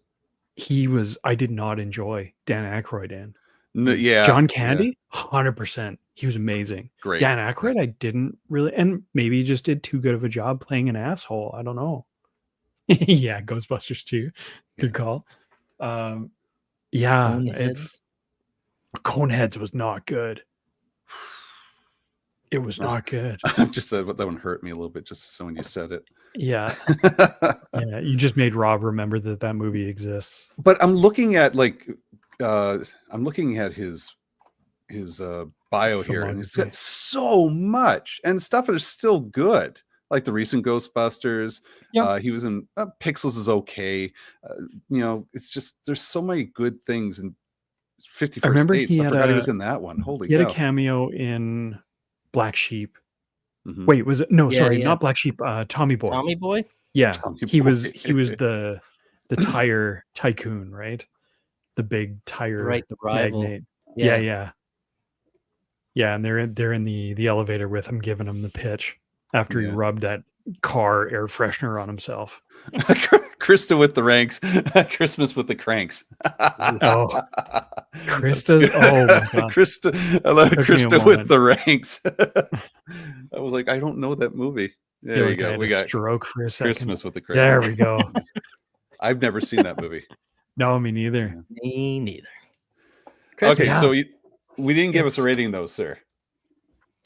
I did not enjoy Dan Aykroyd in. no, yeah, John Candy, 100%. He was amazing. great. Dan Aykroyd, I didn't really, and maybe he just did too good of a job playing an asshole. I don't know. Yeah, Ghostbusters too. Good call. Yeah, Coneheads. Coneheads was not good. It was not good. I've just said that one hurt me a little bit just so when you said it. Yeah. Yeah, you just made Rob remember that movie exists. But I'm looking at his bio here, and it's got so much, and stuff is still good. Like the recent Ghostbusters, he was in Pixels is okay. It's just there's so many good things in 51st Dates. I forgot he was in that one. Holy he had cow. a cameo in Black Sheep. Mhm. Wait, was it? No, Yeah, sorry, yeah. not Black Sheep. Tommy Boy. Tommy Boy. Yeah, Tommy he was Boy. the tire tycoon, right? The big tire Right, the rival. magnate. Yeah. And they're in the elevator with him, giving him the pitch after he rubbed that car air freshener on himself. Krista with the ranks, Christmas with the cranks. Oh, Krista! Oh my god, Krista! I love Took me a Krista with moment. the ranks. I was like, I don't know that movie. There you I go. had We a got stroke for a second. Christmas with the cranks. There we go. I've never seen that movie. No, me neither. Me neither. Okay, Yeah. so we didn't give us a rating though, sir.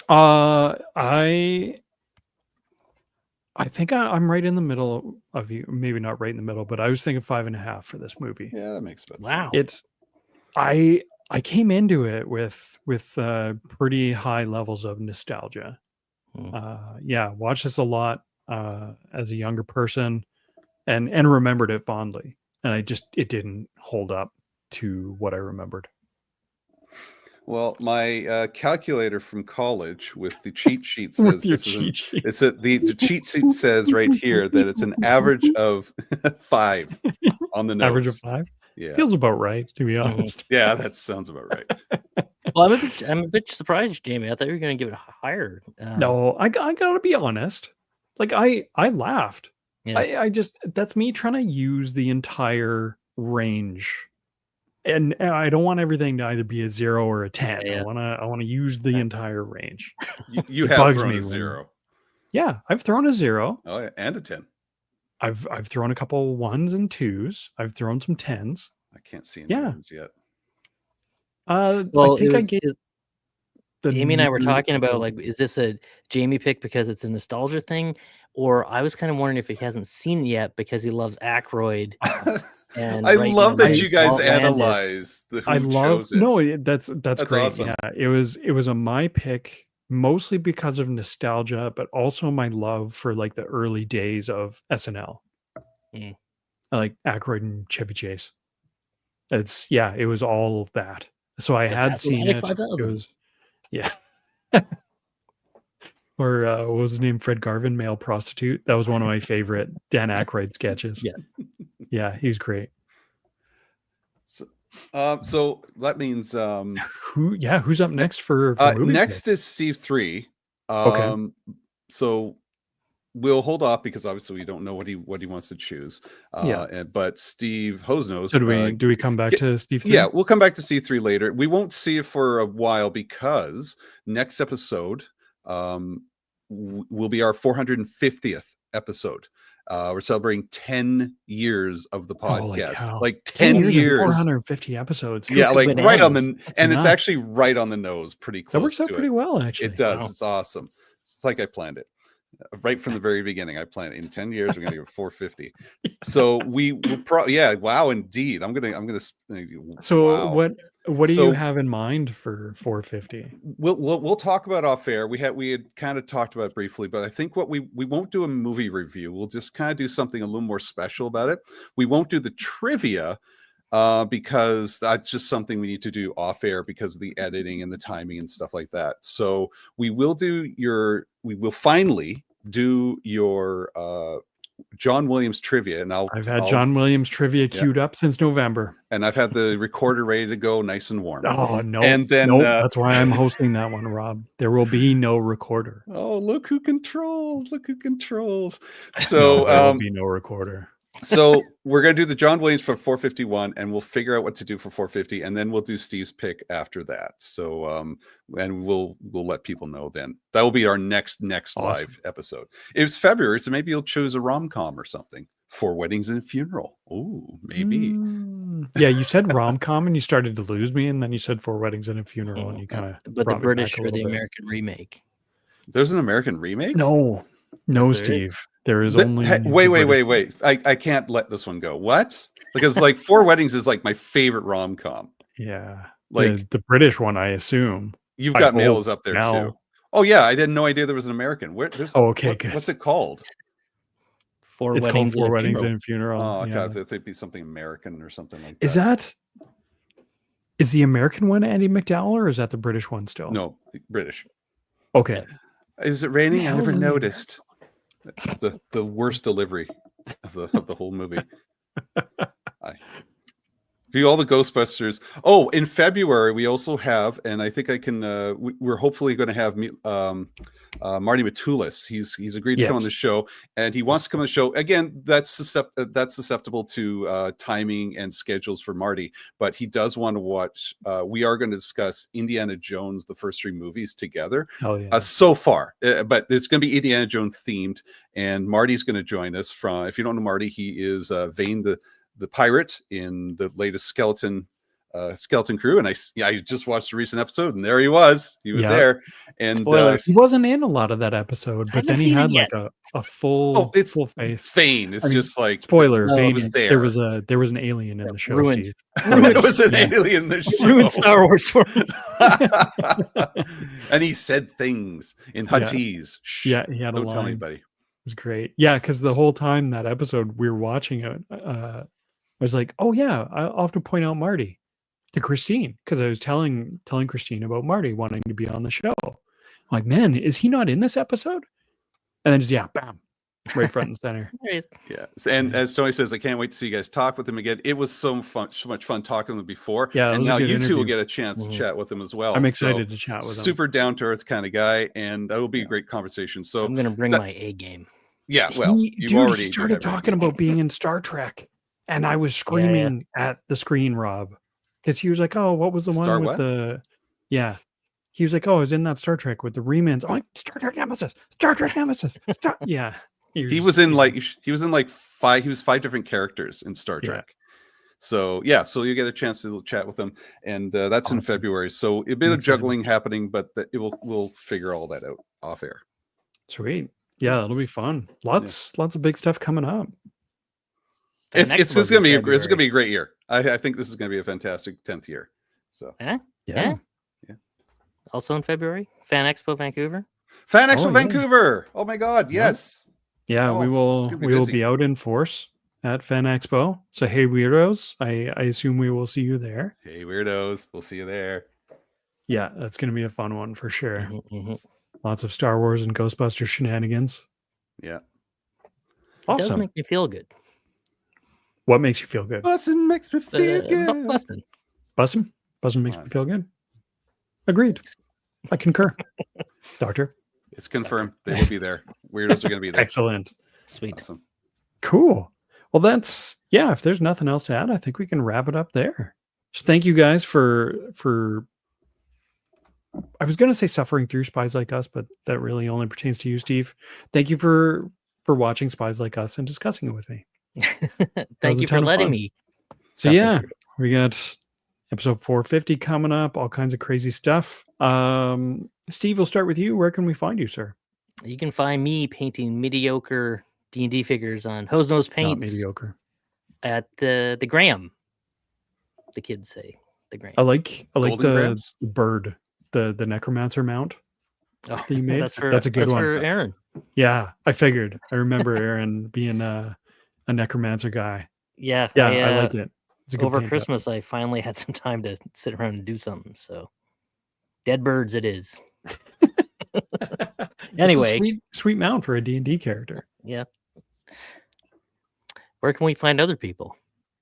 I think I'm right in the middle of you. Maybe not right in the middle, but I was thinking 5.5 for this movie. Yeah, that makes sense. Wow. I came into it with pretty high levels of nostalgia. Watched this a lot as a younger person, and remembered it fondly. And it didn't hold up to what I remembered. Well, my calculator from college with the cheat sheet says the cheat sheet says right here that it's an average of 5 on the notes. Average of 5? Yeah. Feels about right, to be honest. Yeah, that sounds about right. Well, I'm a bit surprised, Jamie. I thought you were going to give it higher. No, I gotta be honest. Like I laughed. Yeah. I just, that's me trying to use the entire range, and I don't want everything to either be a 0 or a 10. Yeah. I want to use the entire range. You It have bugs thrown me a when- 0. Yeah, I've thrown a 0. Oh yeah, and a 10. I've thrown a couple 1s and 2s. I've thrown some 10s. I can't see any ones yet. Well, I think I get Amy and I were talking about, like, is this a Jamie pick because it's a nostalgia thing, or I was kind of wondering if he hasn't seen it yet because he loves Aykroyd. And I love that now you guys Walt Landis. analyze who chose it. No, that's great. awesome. Yeah, it was a my pick mostly because of nostalgia, but also my love for like the early days of SNL. Mm. I like Aykroyd and Chevy Chase. It was all of that. So I had seen it. It was, yeah. Or what was his name? Fred Garvin, male prostitute. That was one of my favorite Dan Aykroyd sketches. Yeah, he was great. So that means who's up next for movie next pick? is Steve 3. Okay. So we'll hold off because obviously we don't know what he wants to choose. But Steve Hosnose. So do we come back to Steve 3? Yeah, we'll come back to Steve 3 later. We won't see it for a while because next episode will be our 450th episode. We're celebrating 10 years of the podcast. Like 10 years. 450 episodes. Yeah, like right on the and nuts. it's actually right on the nose, pretty close. That works out pretty well, actually. It does. Wow. It's awesome. It's like I planned it. Right from the very beginning, I planned it. In 10 years, we're gonna go 450. So we will wow, indeed. I'm gonna So wow. what do you have in mind for 450? We'll talk about off air. We had kind of talked about it briefly, but I think what we won't do a movie review. We'll just kind of do something a little more special about it. We won't do the trivia because that's just something we need to do off air because of the editing and the timing and stuff like that. So we will finally do your John Williams trivia, and I've had John Williams trivia queued up since November, and I've had the recorder ready to go, nice and warm. Oh no! And then that's why I'm hosting that one, Rob. There will be no recorder. Oh, look who controls! Look who controls! So there will be no recorder. So we're going to do the John Williams for 451, and we'll figure out what to do for 450, and then we'll do Steve's pick after that. So and we'll let people know then. That will be our next awesome. Live episode. It was February, so maybe you'll choose a rom-com or something. 4 Weddings and a Funeral. Ooh, maybe. Yeah, you said rom-com and you started to lose me, and then you said 4 Weddings and a Funeral, and you kind of but the British or the American remake. There's an American remake? No, Steve. There is only wait. I can't let this one go. What? Because like 4 Weddings is like my favorite rom-com. Yeah. Like the British one, I assume. You've got Mails up there too. Oh yeah, I didn't no idea there was an American. Good. What's it called? 4 Weddings and a Funeral. Oh god, it'd be something American or something like that. Is the American one Andy McDowell, or is that the British one still? No, British. Okay. Is it raining? I never noticed. That's the worst delivery of the whole movie. Do all the Ghostbusters. Oh, in February we also have, and I think I can. We're hopefully going to have Marty Matulis. He's agreed to come on the show, and he wants to come on the show again. That's susceptible to timing and schedules for Marty, but he does want to watch. We are going to discuss Indiana Jones, the first 3 movies together. Oh yeah. So far, but it's going to be Indiana Jones themed, and Marty's going to join us from. If you don't know Marty, he is Vane the pirate in the latest Skeleton Crew, and I just watched a recent episode, and there he was there, and he wasn't in a lot of that episode, but then he had like a full full face. Vane. It's just like spoiler. Vane was there. There was an alien in the show. Ruined. There was an alien in the show. Ruined Star Wars for me. And he said things in Huttese. Yeah, he had Don't a line. Tell anybody. It was great. Yeah, because the whole time that episode we were watching it, I was like, oh yeah, I'll have to point out Marty to Christine, because I was telling Christine about Marty wanting to be on the show. I'm like, man, is he not in this episode? And then just bam, right front and center. Yeah, and as Tony says, I can't wait to see you guys talk with him again. It was so much fun talking with him before. Yeah, and now you two will get a chance to chat with him as well. I'm excited to chat with him. Super down to earth kind of guy, and that will be a great conversation. So I'm gonna bring my A game. Yeah, well, he started talking about being in Star Trek. And I was screaming at the screen, Rob, because he was like, "Oh, what was the one with the?" Yeah, he was like, "Oh, I was in that Star Trek with the remans." I'm like, Star Trek Nemesis. Yeah, he was in 5. He was 5 different characters in Star Trek. So so you get a chance to chat with them, and that's in February. So a bit of juggling happening, but we'll figure all that out off air. Sweet, yeah, it'll be fun. Lots of big stuff coming up. This is gonna be a great year. I think this is gonna be a fantastic 10th year. So yeah. Also in February, Fan Expo Vancouver. Vancouver. Oh my God, yes. Yeah, we will be out in force at Fan Expo. So hey weirdos, I assume we will see you there. Hey weirdos, we'll see you there. Yeah, that's gonna be a fun one for sure. Mm-hmm. Lots of Star Wars and Ghostbusters shenanigans. Yeah. Awesome. It does make me feel good. What makes you feel good? Bussin' makes me feel good. Bussin' makes me feel good. Agreed. I concur. Doctor. It's confirmed. They will be there. Weirdos are going to be there. Excellent. Sweet. Awesome. Cool. Well, if there's nothing else to add, I think we can wrap it up there. So thank you guys for I was going to say suffering through Spies Like Us, but that really only pertains to you, Steve. Thank you for watching Spies Like Us and discussing it with me. Thank you for letting me. So we got episode 450 coming up, all kinds of crazy stuff. Steve, we'll start with you. Where can we find you, sir? You can find me painting mediocre D&D figures on Hose Nose Paints. Not mediocre. At the Graham. The kids say the Graham. I like the bird, the necromancer mount. Oh, that you made. That's a good one. For Aaron. Yeah, I figured. I remember Aaron being a necromancer guy. Yeah, I like it. over Christmas, I finally had some time to sit around and do something. So, Dead Birds, it is. Anyway, sweet mount for a D&D character. Yeah. Where can we find other people?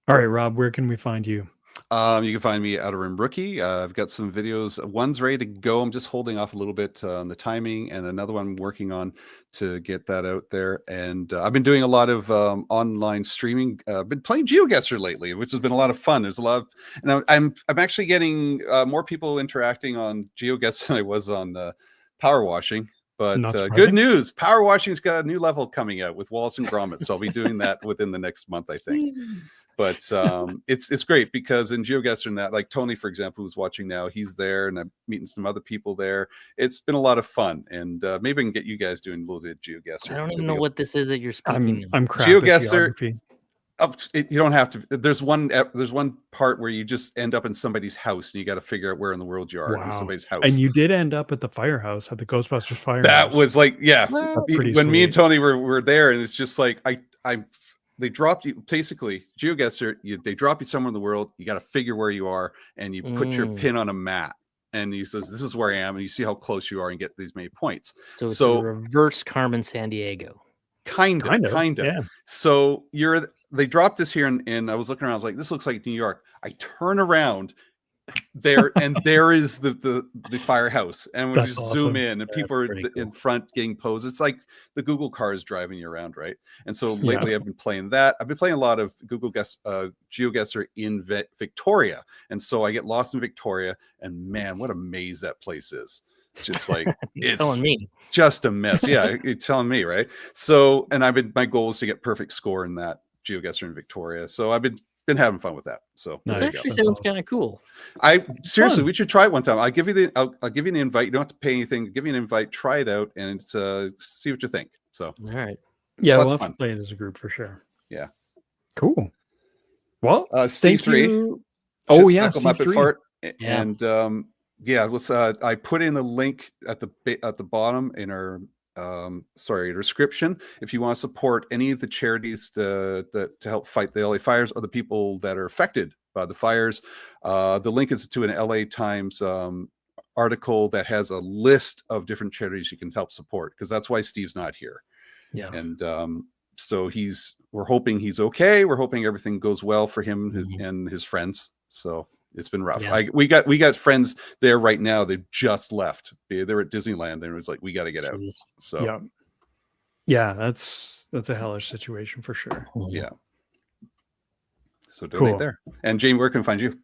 All right, Rob, where can we find you? You can find me at Outer Rim Rookie. I've got some videos. One's ready to go. I'm just holding off a little bit on the timing, and another one I'm working on to get that out there. And I've been doing a lot of online streaming. I've been playing GeoGuessr lately, which has been a lot of fun. There's a lot of, and I'm actually getting more people interacting on GeoGuessr than I was on power washing. But good news, power washing's got a new level coming out with Wallace and Gromit. So I'll be doing that within the next month, I think. But it's great because in GeoGuessr and that, like Tony, for example, who's watching now, he's there, and I'm meeting some other people there. It's been a lot of fun, and maybe I can get you guys doing a little bit of GeoGuessr. I don't even know what this is that you're speaking. I'm crap at geography. You don't have to. There's one part where you just end up in somebody's house and you got to figure out where in the world you are in somebody's house. And you did end up at the firehouse, at the Ghostbusters firehouse. That was like, yeah. When me and Tony were there, and it's just like they dropped you basically GeoGuessr. They drop you somewhere in the world. You got to figure where you are, and you put your pin on a map. And he says, "This is where I am," and you see how close you are and get these many points. So it's a reverse Carmen Sandiego. Kind of. Yeah. So they dropped this here, and I was looking around. I was like, "This looks like New York." I turn around there, and there is the firehouse, and we just zoom in, and people are in front getting posed. It's like the Google car is driving you around, right? And so lately, I've been playing that. I've been playing a lot of GeoGuessr in Victoria, and so I get lost in Victoria, and man, what a maze that place is! Just like it's telling me. Just a mess. Yeah, you're telling me, right? So, and my goal is to get perfect score in that GeoGuessr in Victoria. So I've been having fun with that. So that actually sounds kind of cool. Seriously, we should try it one time. I'll give you the invite. You don't have to pay anything. Give you an invite. Try it out and see what you think. So all right. Yeah, we'll have to play it as a group for sure. Yeah. Cool. Well, Steve 3. Oh yeah, Steve 3. Fart. And I put in a link at the bottom in our description if you want to support any of the charities to help fight the LA fires or the people that are affected by the fires. The link is to an LA Times article that has a list of different charities you can help support, because that's why Steve's not here. Yeah. And so we're hoping he's okay. We're hoping everything goes well for him and his friends. So it's been rough. Yeah. We got friends there right now. They just left. They're at Disneyland, and it was like, we got to get out. So yeah, that's a hellish situation for sure. Yeah. So donate there. And Jane, where can I find you?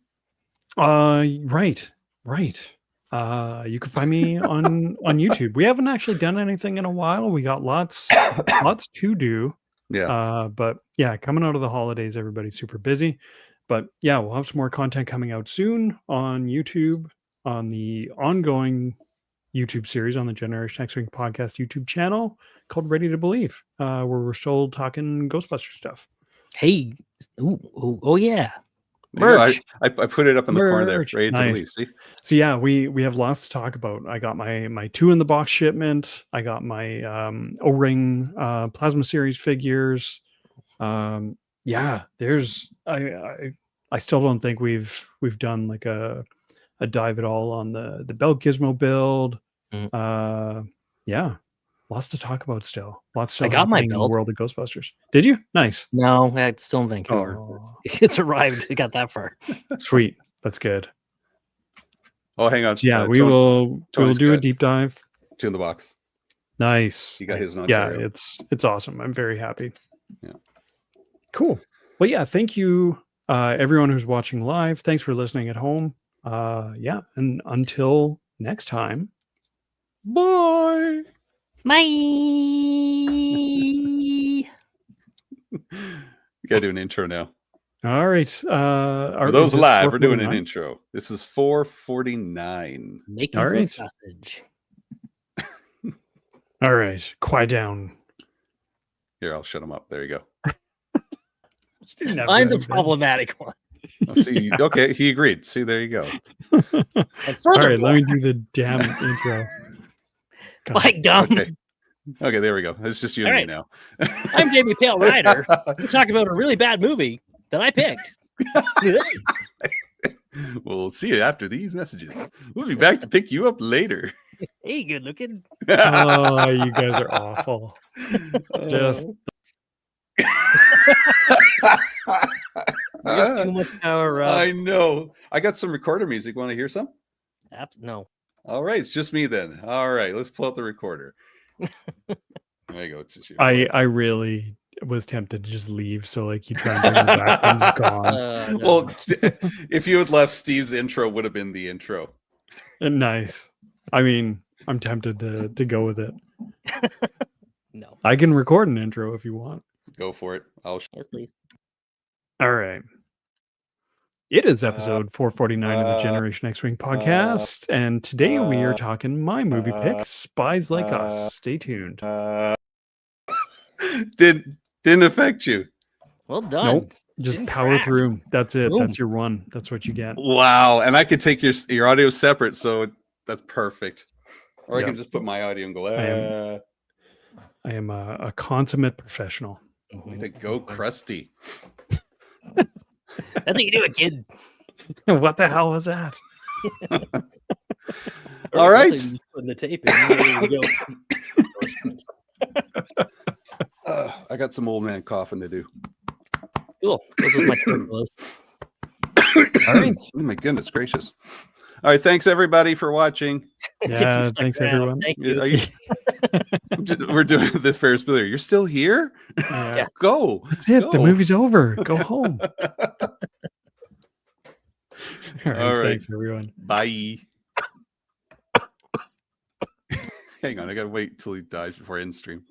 Right. You can find me on YouTube. We haven't actually done anything in a while. We got lots to do. Yeah. But yeah, coming out of the holidays, everybody's super busy. But yeah, we'll have some more content coming out soon on YouTube, on the ongoing YouTube series on the Generation X-Wing podcast YouTube channel called Ready to Believe, where we're still talking Ghostbuster stuff. Hey, oh yeah. Merch. I put it up in the corner there. Ready to Believe. See? So yeah, we have lots to talk about. I got my 2 in the box shipment. I got my O-ring plasma series figures. Yeah, there's I still don't think we've done like a dive at all on the Bell Gizmo build. Yeah, lots to talk about still. Lots to I got my belt. In the world of Ghostbusters. Did you? Nice. No, it's still in Vancouver. Oh. It's arrived. It got that far. Sweet. That's good. Oh, hang on. So yeah, we'll do a deep dive. 2 in the box. Nice. You got his in Ontario. Yeah, it's awesome. I'm very happy. Yeah. Cool. Well, yeah, thank you, everyone who's watching live. Thanks for listening at home. Yeah, and until next time, bye. Bye. We gotta do an intro now. All right. For those live, we're doing an intro. This is 4:49. Making some sausage. All right. Quiet down. Here, I'll shut him up. There you go. I'm the problematic one. See, okay, he agreed. See, there you go. All right, let me do the damn intro. Like dumb. Okay, there we go. It's just you and me now. I'm Jamie Pale Rider. We're talking about a really bad movie that I picked. We'll see you after these messages. We'll be back to pick you up later. Hey, good looking. Oh, you guys are awful. Just You have too much power, Rob. I know. I got some recorder music. Want to hear some? No. All right, it's just me then. All right, let's pull out the recorder. There you go. It's just you. I really was tempted to just leave. So like you try and bring it back and it's gone. Well, if you had left, Steve's intro would have been the intro. Nice. I mean, I'm tempted to go with it. No. I can record an intro if you want. Go for it. Yes, please. All right. It is episode 449 of the Generation X-Wing podcast, and today we are talking my movie pick, Spies Like Us. Stay tuned. Didn't affect you. Well done. Nope. Just Didn't power crack. through. That's it. Boom. That's your one. That's what you get. Wow. And I could take your audio separate, so that's perfect. Or I Yep. can just put my audio and go, I am a consummate professional. Way to go, Krusty. That's what you do, a kid. What the hell was that? All right. Putting the tape in. There you go. I got some old man coughing to do. Cool. Those are my tuberculosis. All right. Oh, my goodness gracious. All right. Thanks, everybody, for watching. Yeah, Stuck thanks, around. everyone. Thank you. We're doing this Ferris Bueller. You're still here? Yeah. Go. That's it. The Go. movie's over. Go home. All right. Thanks, everyone. Bye. Hang on. I got to wait till he dies before I end stream.